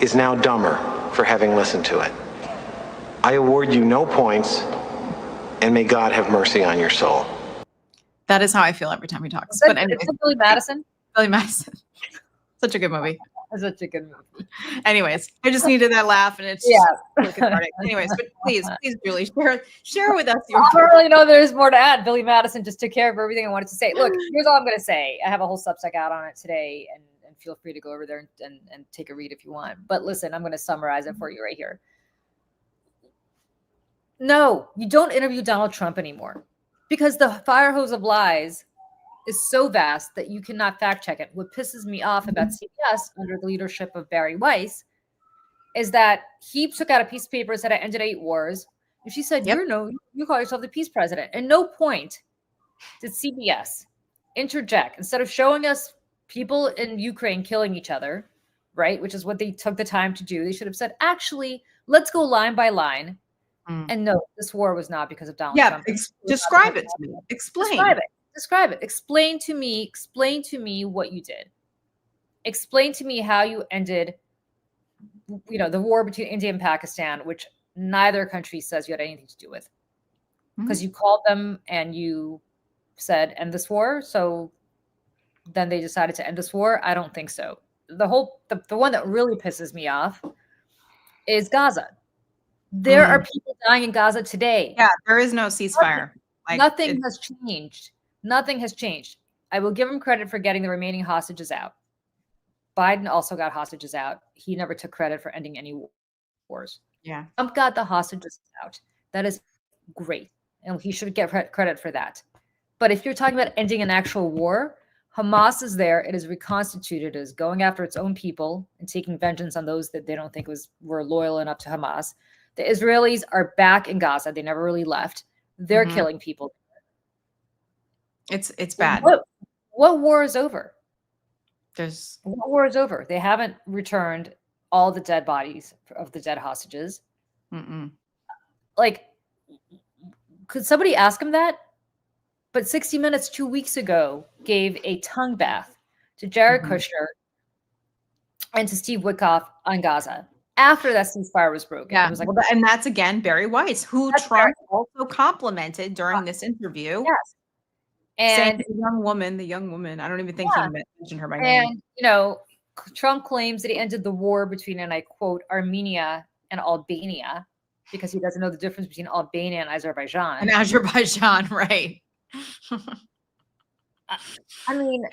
is now dumber for having listened to it. I award you no points, and may God have mercy on your soul. That is how I feel every time he talks. But But anyway, Billy Madison. Billy Madison. Such a good movie. Such a good movie. Anyways, I just needed that laugh, and it's just cathartic. Anyways, but please, Julie, share with us your. I don't really know there's more to add. Billy Madison just took care of everything I wanted to say. Look, here's all I'm going to say. I have a whole Substack out on it today, and feel free to go over there and take a read if you want. But listen, I'm going to summarize it for you right here. No, you don't interview Donald Trump anymore because the fire hose of lies is so vast that you cannot fact check it. What pisses me off about CBS under the leadership of Barry Weiss is that he took out a piece of paper and said, I ended 8 wars. And she said, you call yourself the peace president. At no point did CBS interject. Instead of showing us people in Ukraine killing each other, right, which is what they took the time to do, they should have said, actually, let's go line by line. And no, this war was not because of Donald Trump. Describe it to me. Describe it. Explain to me what you did. Explain to me how you ended, the war between India and Pakistan, which neither country says you had anything to do with. Because you called them and you said, end this war. So then they decided to end this war. I don't think so. The one that really pisses me off is Gaza. There are people dying in Gaza today. Yeah, there is no ceasefire. Nothing has changed. Nothing has changed. I will give him credit for getting the remaining hostages out. Biden also got hostages out. He never took credit for ending any wars. Yeah. Trump got the hostages out. That is great. And he should get credit for that. But if you're talking about ending an actual war, Hamas is there. It is reconstituted. It is going after its own people and taking vengeance on those that they don't think were loyal enough to Hamas. The Israelis are back in Gaza. They never really left. They're killing people. It's bad. What war is over? What war is over? They haven't returned all the dead bodies of the dead hostages. Like, could somebody ask him that? But 60 Minutes 2 weeks ago gave a tongue bath to Jared Kushner and to Steve Witkoff on Gaza after that ceasefire was broken. Yeah, it was like, and that's again Barry Weiss, who Trump also complimented during this interview. Yes. And the young woman, I don't even think he mentioned her by name. And, Trump claims that he ended the war between, and I quote, Armenia and Albania, because he doesn't know the difference between Albania and Azerbaijan. And Azerbaijan, right. I mean,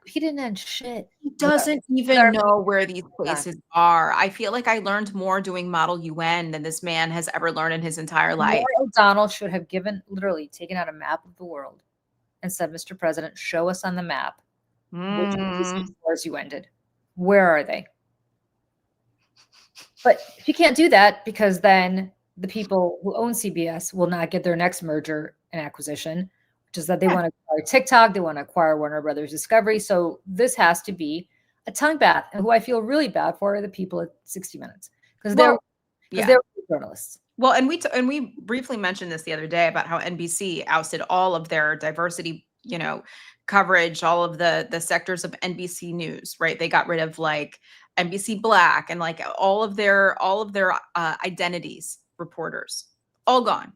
he didn't end shit. He doesn't even know where these places are. I feel like I learned more doing Model UN than this man has ever learned in his entire life. Donald should have taken out a map of the world and said, Mr. President, show us on the map which of these wars you ended. Where are they? But if you can't do that, because then the people who own CBS will not get their next merger and acquisition, which is that they want to acquire TikTok, they want to acquire Warner Brothers Discovery. So this has to be a tongue bath. And who I feel really bad for are the people at 60 Minutes, because they're journalists. Well, and we briefly mentioned this the other day about how NBC ousted all of their diversity, coverage, all of the sectors of NBC News, right? They got rid of like NBC Black and like all of their identities reporters, all gone.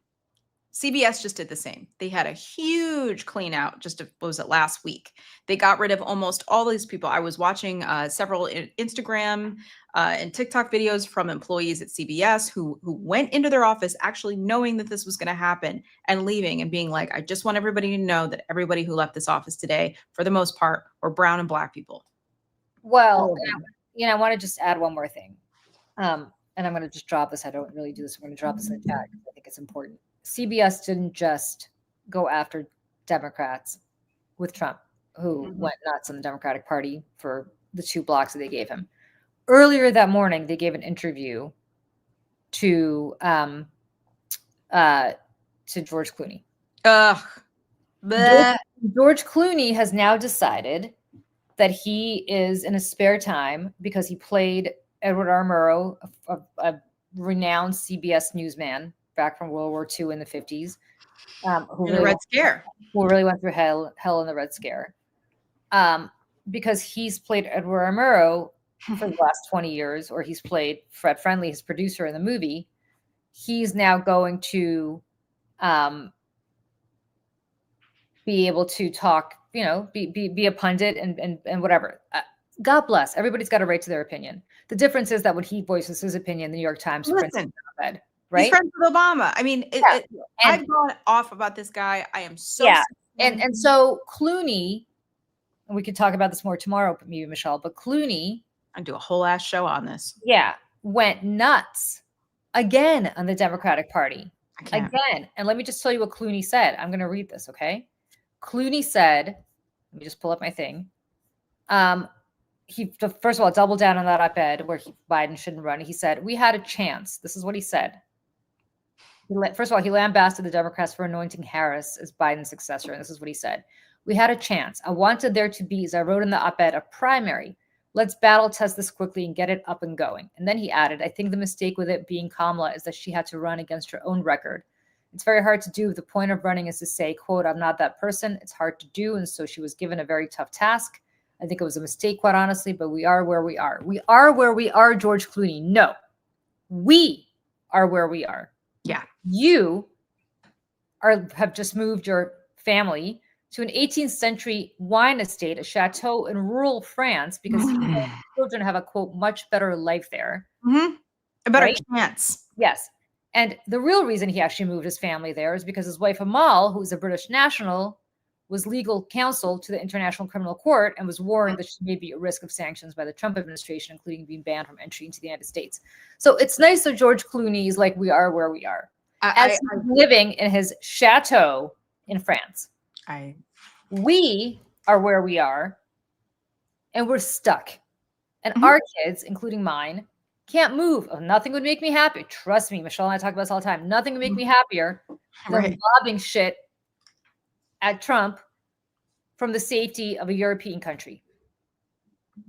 CBS just did the same. They had a huge clean out what was it, last week? They got rid of almost all these people. I was watching several Instagram and TikTok videos from employees at CBS who went into their office actually knowing that this was going to happen and leaving and being like, I just want everybody to know that everybody who left this office today, for the most part, were brown and black people. Well, I want to just add one more thing. And I'm going to just drop this. I don't really do this. I'm going to drop this in the chat because I think it's important. CBS didn't just go after Democrats with Trump, who went nuts on the Democratic Party for the 2 blocks that they gave him. Earlier that morning, they gave an interview to George Clooney. Ugh. George Clooney has now decided that he is in his spare time, because he played Edward R. Murrow, a renowned CBS newsman back from World War II in the 50s, who really went through hell in the Red Scare. Because he's played Edward R. Murrow for the last 20 years, or he's played Fred Friendly, his producer in the movie. He's now going to be able to talk, be a pundit and whatever. God bless. Everybody's got a right to their opinion. The difference is that when he voices his opinion, the New York Times prints it on, right? He's friends with Obama. I mean, I've gone off about this guy. I am so and so Clooney, and we could talk about this more tomorrow, maybe Michelle, but Clooney, I do a whole ass show on this. Yeah, went nuts again on the Democratic Party. Again. And let me just tell you what Clooney said. I'm going to read this, okay? Clooney said, let me just pull up my thing. He, first of all, doubled down on that op-ed where Biden shouldn't run. He said, we had a chance. This is what he said. First of all, he lambasted the Democrats for anointing Harris as Biden's successor. And this is what he said. We had a chance. I wanted there to be, as I wrote in the op-ed, a primary. Let's battle test this quickly and get it up and going. And then he added, I think the mistake with it being Kamala is that she had to run against her own record. It's very hard to do. The point of running is to say, quote, I'm not that person. It's hard to do. And so she was given a very tough task. I think it was a mistake, quite honestly, but we are where we are. We are where we are, George Clooney. No, we are where we are. Yeah. You have just moved your family to an 18th century wine estate, a chateau in rural France, because children have a, quote, much better life there. A better chance. Yes. And the real reason he actually moved his family there is because his wife Amal, who's a British national, was legal counsel to the International Criminal Court and was warned that she may be at risk of sanctions by the Trump administration, including being banned from entry into the United States. So it's nice that George Clooney is like, we are where we are. As he's living in his chateau in France. We are where we are, and we're stuck. And our kids, including mine, can't move. Oh, nothing would make me happy. Trust me, Michelle and I talk about this all the time. Nothing would make me happier than lobbing shit at Trump from the safety of a European country.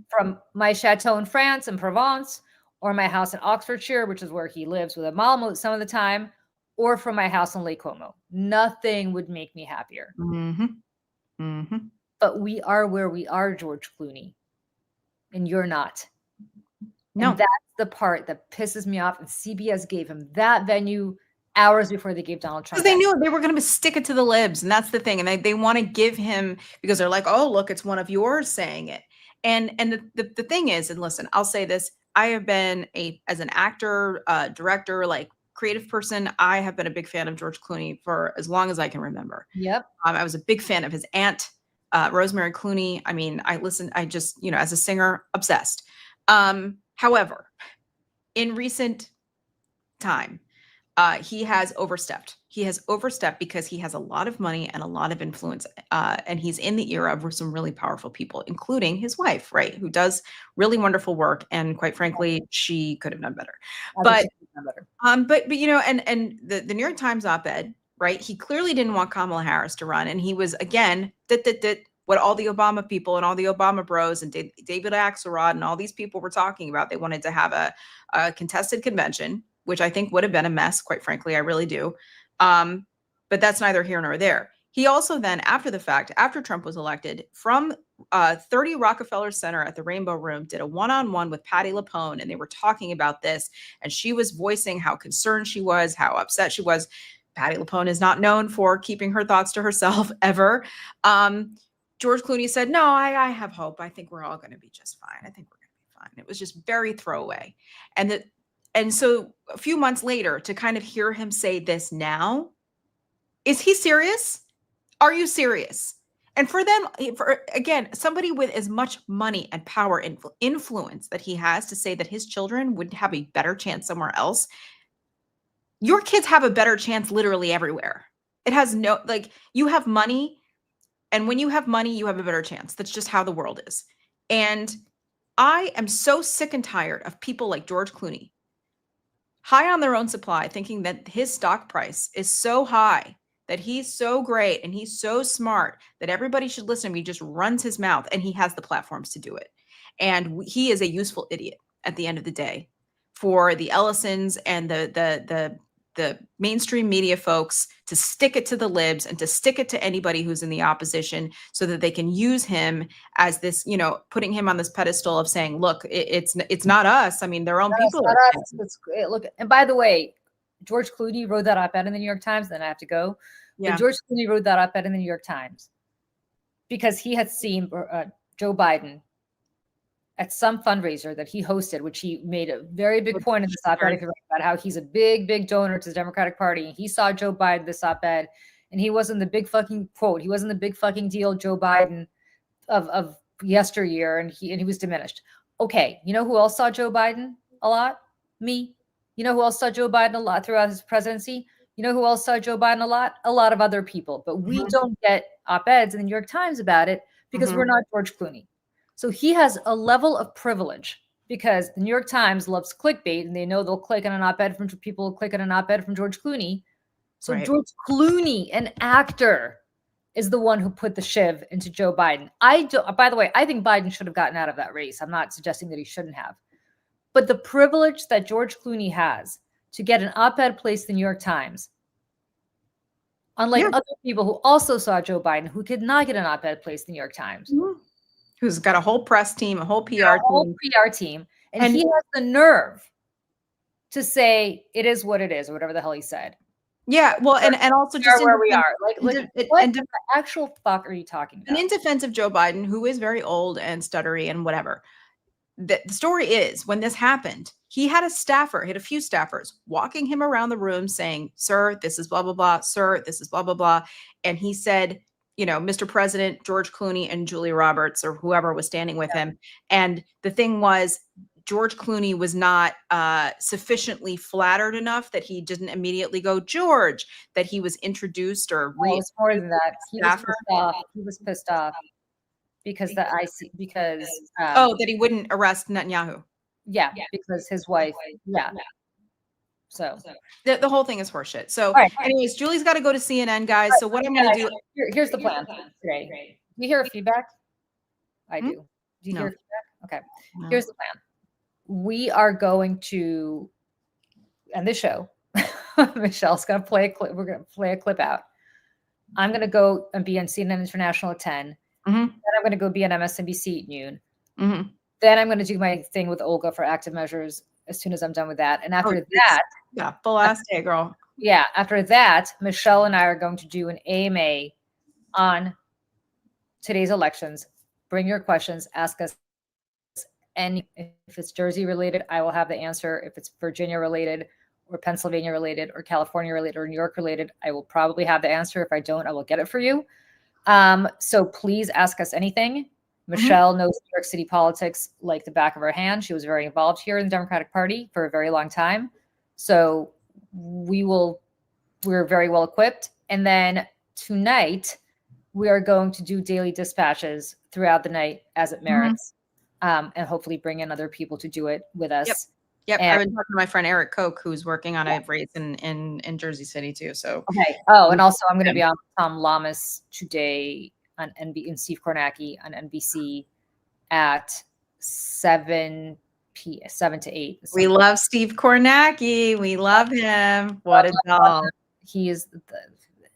From my chateau in France and Provence, or my house in Oxfordshire, which is where he lives with a mom some of the time, or from my house in Lake Como. Nothing would make me happier. But we are where we are, George Clooney, and you're not. No, and that's the part that pisses me off. And CBS gave him that venue hours before they gave Donald Trump. Because they knew they were going to stick it to the libs, and that's the thing. And they want to give him, because they're like, oh, look, it's one of yours saying it. And the thing is, and listen, I'll say this: I have been as an actor, director, like creative person, I have been a big fan of George Clooney for as long as I can remember. Yep. I was a big fan of his aunt, Rosemary Clooney. I mean, I just, as a singer, obsessed. However, in recent time, he has overstepped. He has overstepped because he has a lot of money and a lot of influence. And he's in the era of some really powerful people, including his wife, right? Who does really wonderful work. And quite frankly, she could have done better. But the New York Times op-ed, right? He clearly didn't want Kamala Harris to run. And he was, again, what all the Obama people and all the Obama bros and David Axelrod and all these people were talking about. They wanted to have a contested convention, which I think would have been a mess, quite frankly. I really do. But that's neither here nor there. He also then, after the fact, after Trump was elected, from 30 Rockefeller Center at the Rainbow Room, did a one-on-one with Patti LuPone, and they were talking about this, and she was voicing how concerned she was, how upset she was. Patti LuPone is not known for keeping her thoughts to herself ever. George Clooney said, no, I have hope. I think we're all going to be just fine. I think we're going to be fine. It was just very throwaway. And so a few months later, to kind of hear him say this now, is he serious? Are you serious? And for them, again, somebody with as much money and power and influence that he has to say that his children would have a better chance somewhere else. Your kids have a better chance literally everywhere. It has no, like, you have money, and when you have money, you have a better chance. That's just how the world is. And I am so sick and tired of people like George Clooney, high on their own supply, thinking that his stock price is so high, that he's so great and he's so smart that everybody should listen to him. He just runs his mouth, and he has the platforms to do it. And he is a useful idiot at the end of the day for the Ellisons and the mainstream media folks to stick it to the libs and to stick it to anybody who's in the opposition, so that they can use him as this, you know, putting him on this pedestal of saying, look, it's not us. I mean, their own people. Look, and by the way, George Clooney wrote that op-ed in the New York Times. Then I have to go. Yeah. But George Clooney wrote that op-ed in the New York Times because he had seen Joe Biden at some fundraiser that he hosted, which he made a very big point in this op-ed about how he's a big, big donor to the Democratic Party. And he saw Joe Biden this op-ed, and he wasn't the big fucking quote. He wasn't the big fucking deal Joe Biden of yesteryear, and he was diminished. Okay, you know who else saw Joe Biden a lot? Me. You know who else saw Joe Biden a lot throughout his presidency? You know who else saw Joe Biden a lot? A lot of other people. But we don't get op-eds in the New York Times about it because we're not George Clooney. So he has a level of privilege because the New York Times loves clickbait, and they know they'll click on an op-ed from people who click on an op-ed from George Clooney. So right. George Clooney, an actor, is the one who put the shiv into Joe Biden. By the way, I think Biden should have gotten out of that race. I'm not suggesting that he shouldn't have. But the privilege that George Clooney has to get an op-ed placed in the New York Times, unlike other people who also saw Joe Biden, who could not get an op-ed placed in the New York Times. Who's got a whole press team, a whole PR team. And he has the nerve to say it is what it is, or whatever the hell he said. Yeah, well, and also just where we are. Like what the actual fuck are you talking about? And in defense of Joe Biden, who is very old and stuttery and whatever, the story is, when this happened, he had a few staffers walking him around the room saying, sir, this is blah, blah, blah. Sir, this is blah, blah, blah. And he said, you know, Mr. President, George Clooney and Julia Roberts, or whoever was standing with him. And the thing was, George Clooney was not sufficiently flattered enough that he didn't immediately go, George, that he was introduced or it's more than that. He was pissed off because that he wouldn't arrest Netanyahu. Yeah, because his wife. Yeah. So the whole thing is horseshit. So anyways, Julie's got to go to CNN, guys. So what I'm going to do. Here's the plan today. You hear feedback? I do. Do you hear feedback? Okay. No. Here's the plan. We are going to end the show. Michelle's going to play a clip. We're going to play a clip out. I'm going to go and be on CNN International at 10. Then I'm going to go be on MSNBC at noon. Then I'm going to do my thing with Olga for Active Measures as soon as I'm done with that. And after that, full ass day, girl. Yeah. After that, Michelle and I are going to do an AMA on today's elections. Bring your questions, ask us. And if it's Jersey related, I will have the answer. If it's Virginia related or Pennsylvania related or California related or New York related, I will probably have the answer. If I don't, I will get it for you. So please ask us anything. Michelle knows New York City politics like the back of her hand. She was very involved here in the Democratic Party for a very long time. So we're very well equipped. And then tonight, we are going to do daily dispatches throughout the night as it merits. And hopefully bring in other people to do it with us. Yep. I've been talking to my friend Eric Koch, who's working on a race in Jersey City too. So okay. Oh, and also I'm going to be on Tom Lamas today on and Steve Kornacki on NBC at 7 to 8. We love Steve Kornacki. We love him. What a doll. He is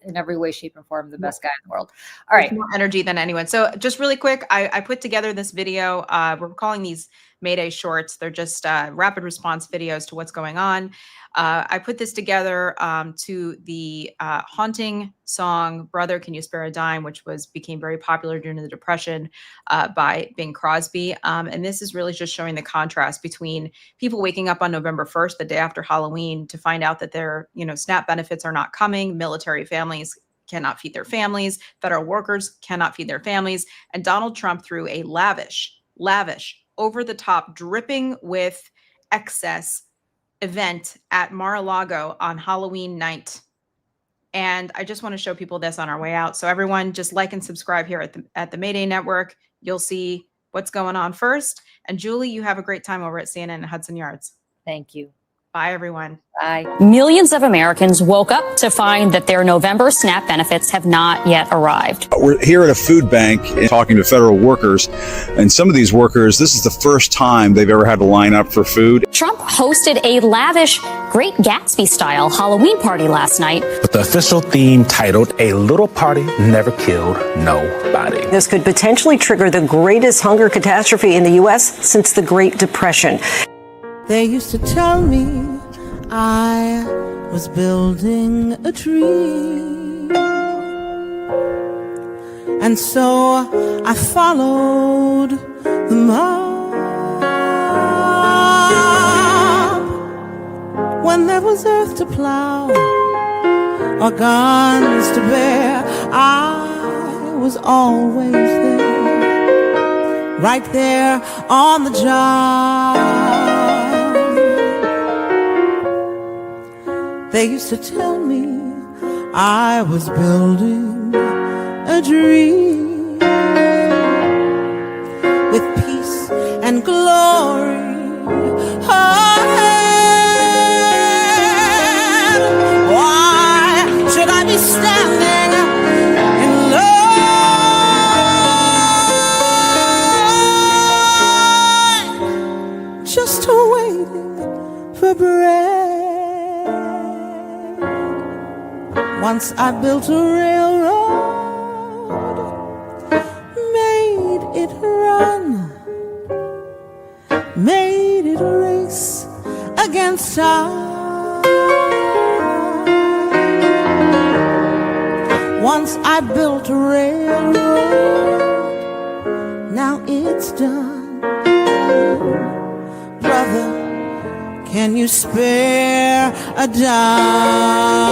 in every way, shape, and form, the best guy in the world. All right. More energy than anyone. So just really quick, I put together this video. We're calling these Mayday shorts. They're just rapid response videos to what's going on. I put this together to the haunting song "Brother, Can You Spare a Dime," which became very popular during the Depression by Bing Crosby. And this is really just showing the contrast between people waking up on November 1st, the day after Halloween, to find out that their SNAP benefits are not coming. Military families cannot feed their families. Federal workers cannot feed their families. And Donald Trump threw a lavish, over the top, dripping with excess event at Mar-a-Lago on Halloween night. And I just want to show people this on our way out. So everyone just like and subscribe here at the Mayday Network. You'll see what's going on first. And Julie, you have a great time over at CNN and Hudson Yards. Thank you. Bye, everyone. Bye. Millions of Americans woke up to find that their November SNAP benefits have not yet arrived. We're here at a food bank talking to federal workers, and some of these workers, this is the first time they've ever had to line up for food. Trump hosted a lavish Great Gatsby-style Halloween party last night. With the official theme titled, "A Little Party Never Killed Nobody." This could potentially trigger the greatest hunger catastrophe in the U.S. since the Great Depression. They used to tell me I was building a tree, and so I followed the mob. When there was earth to plow or guns to bear, I was always there, right there on the job. They used to tell me I was building a dream with peace and glory ahead. Why should I be standing in line just waiting for bread? Once I built a railroad, made it run, made it race against time. Once I built a railroad, now it's done. Brother, can you spare a dime?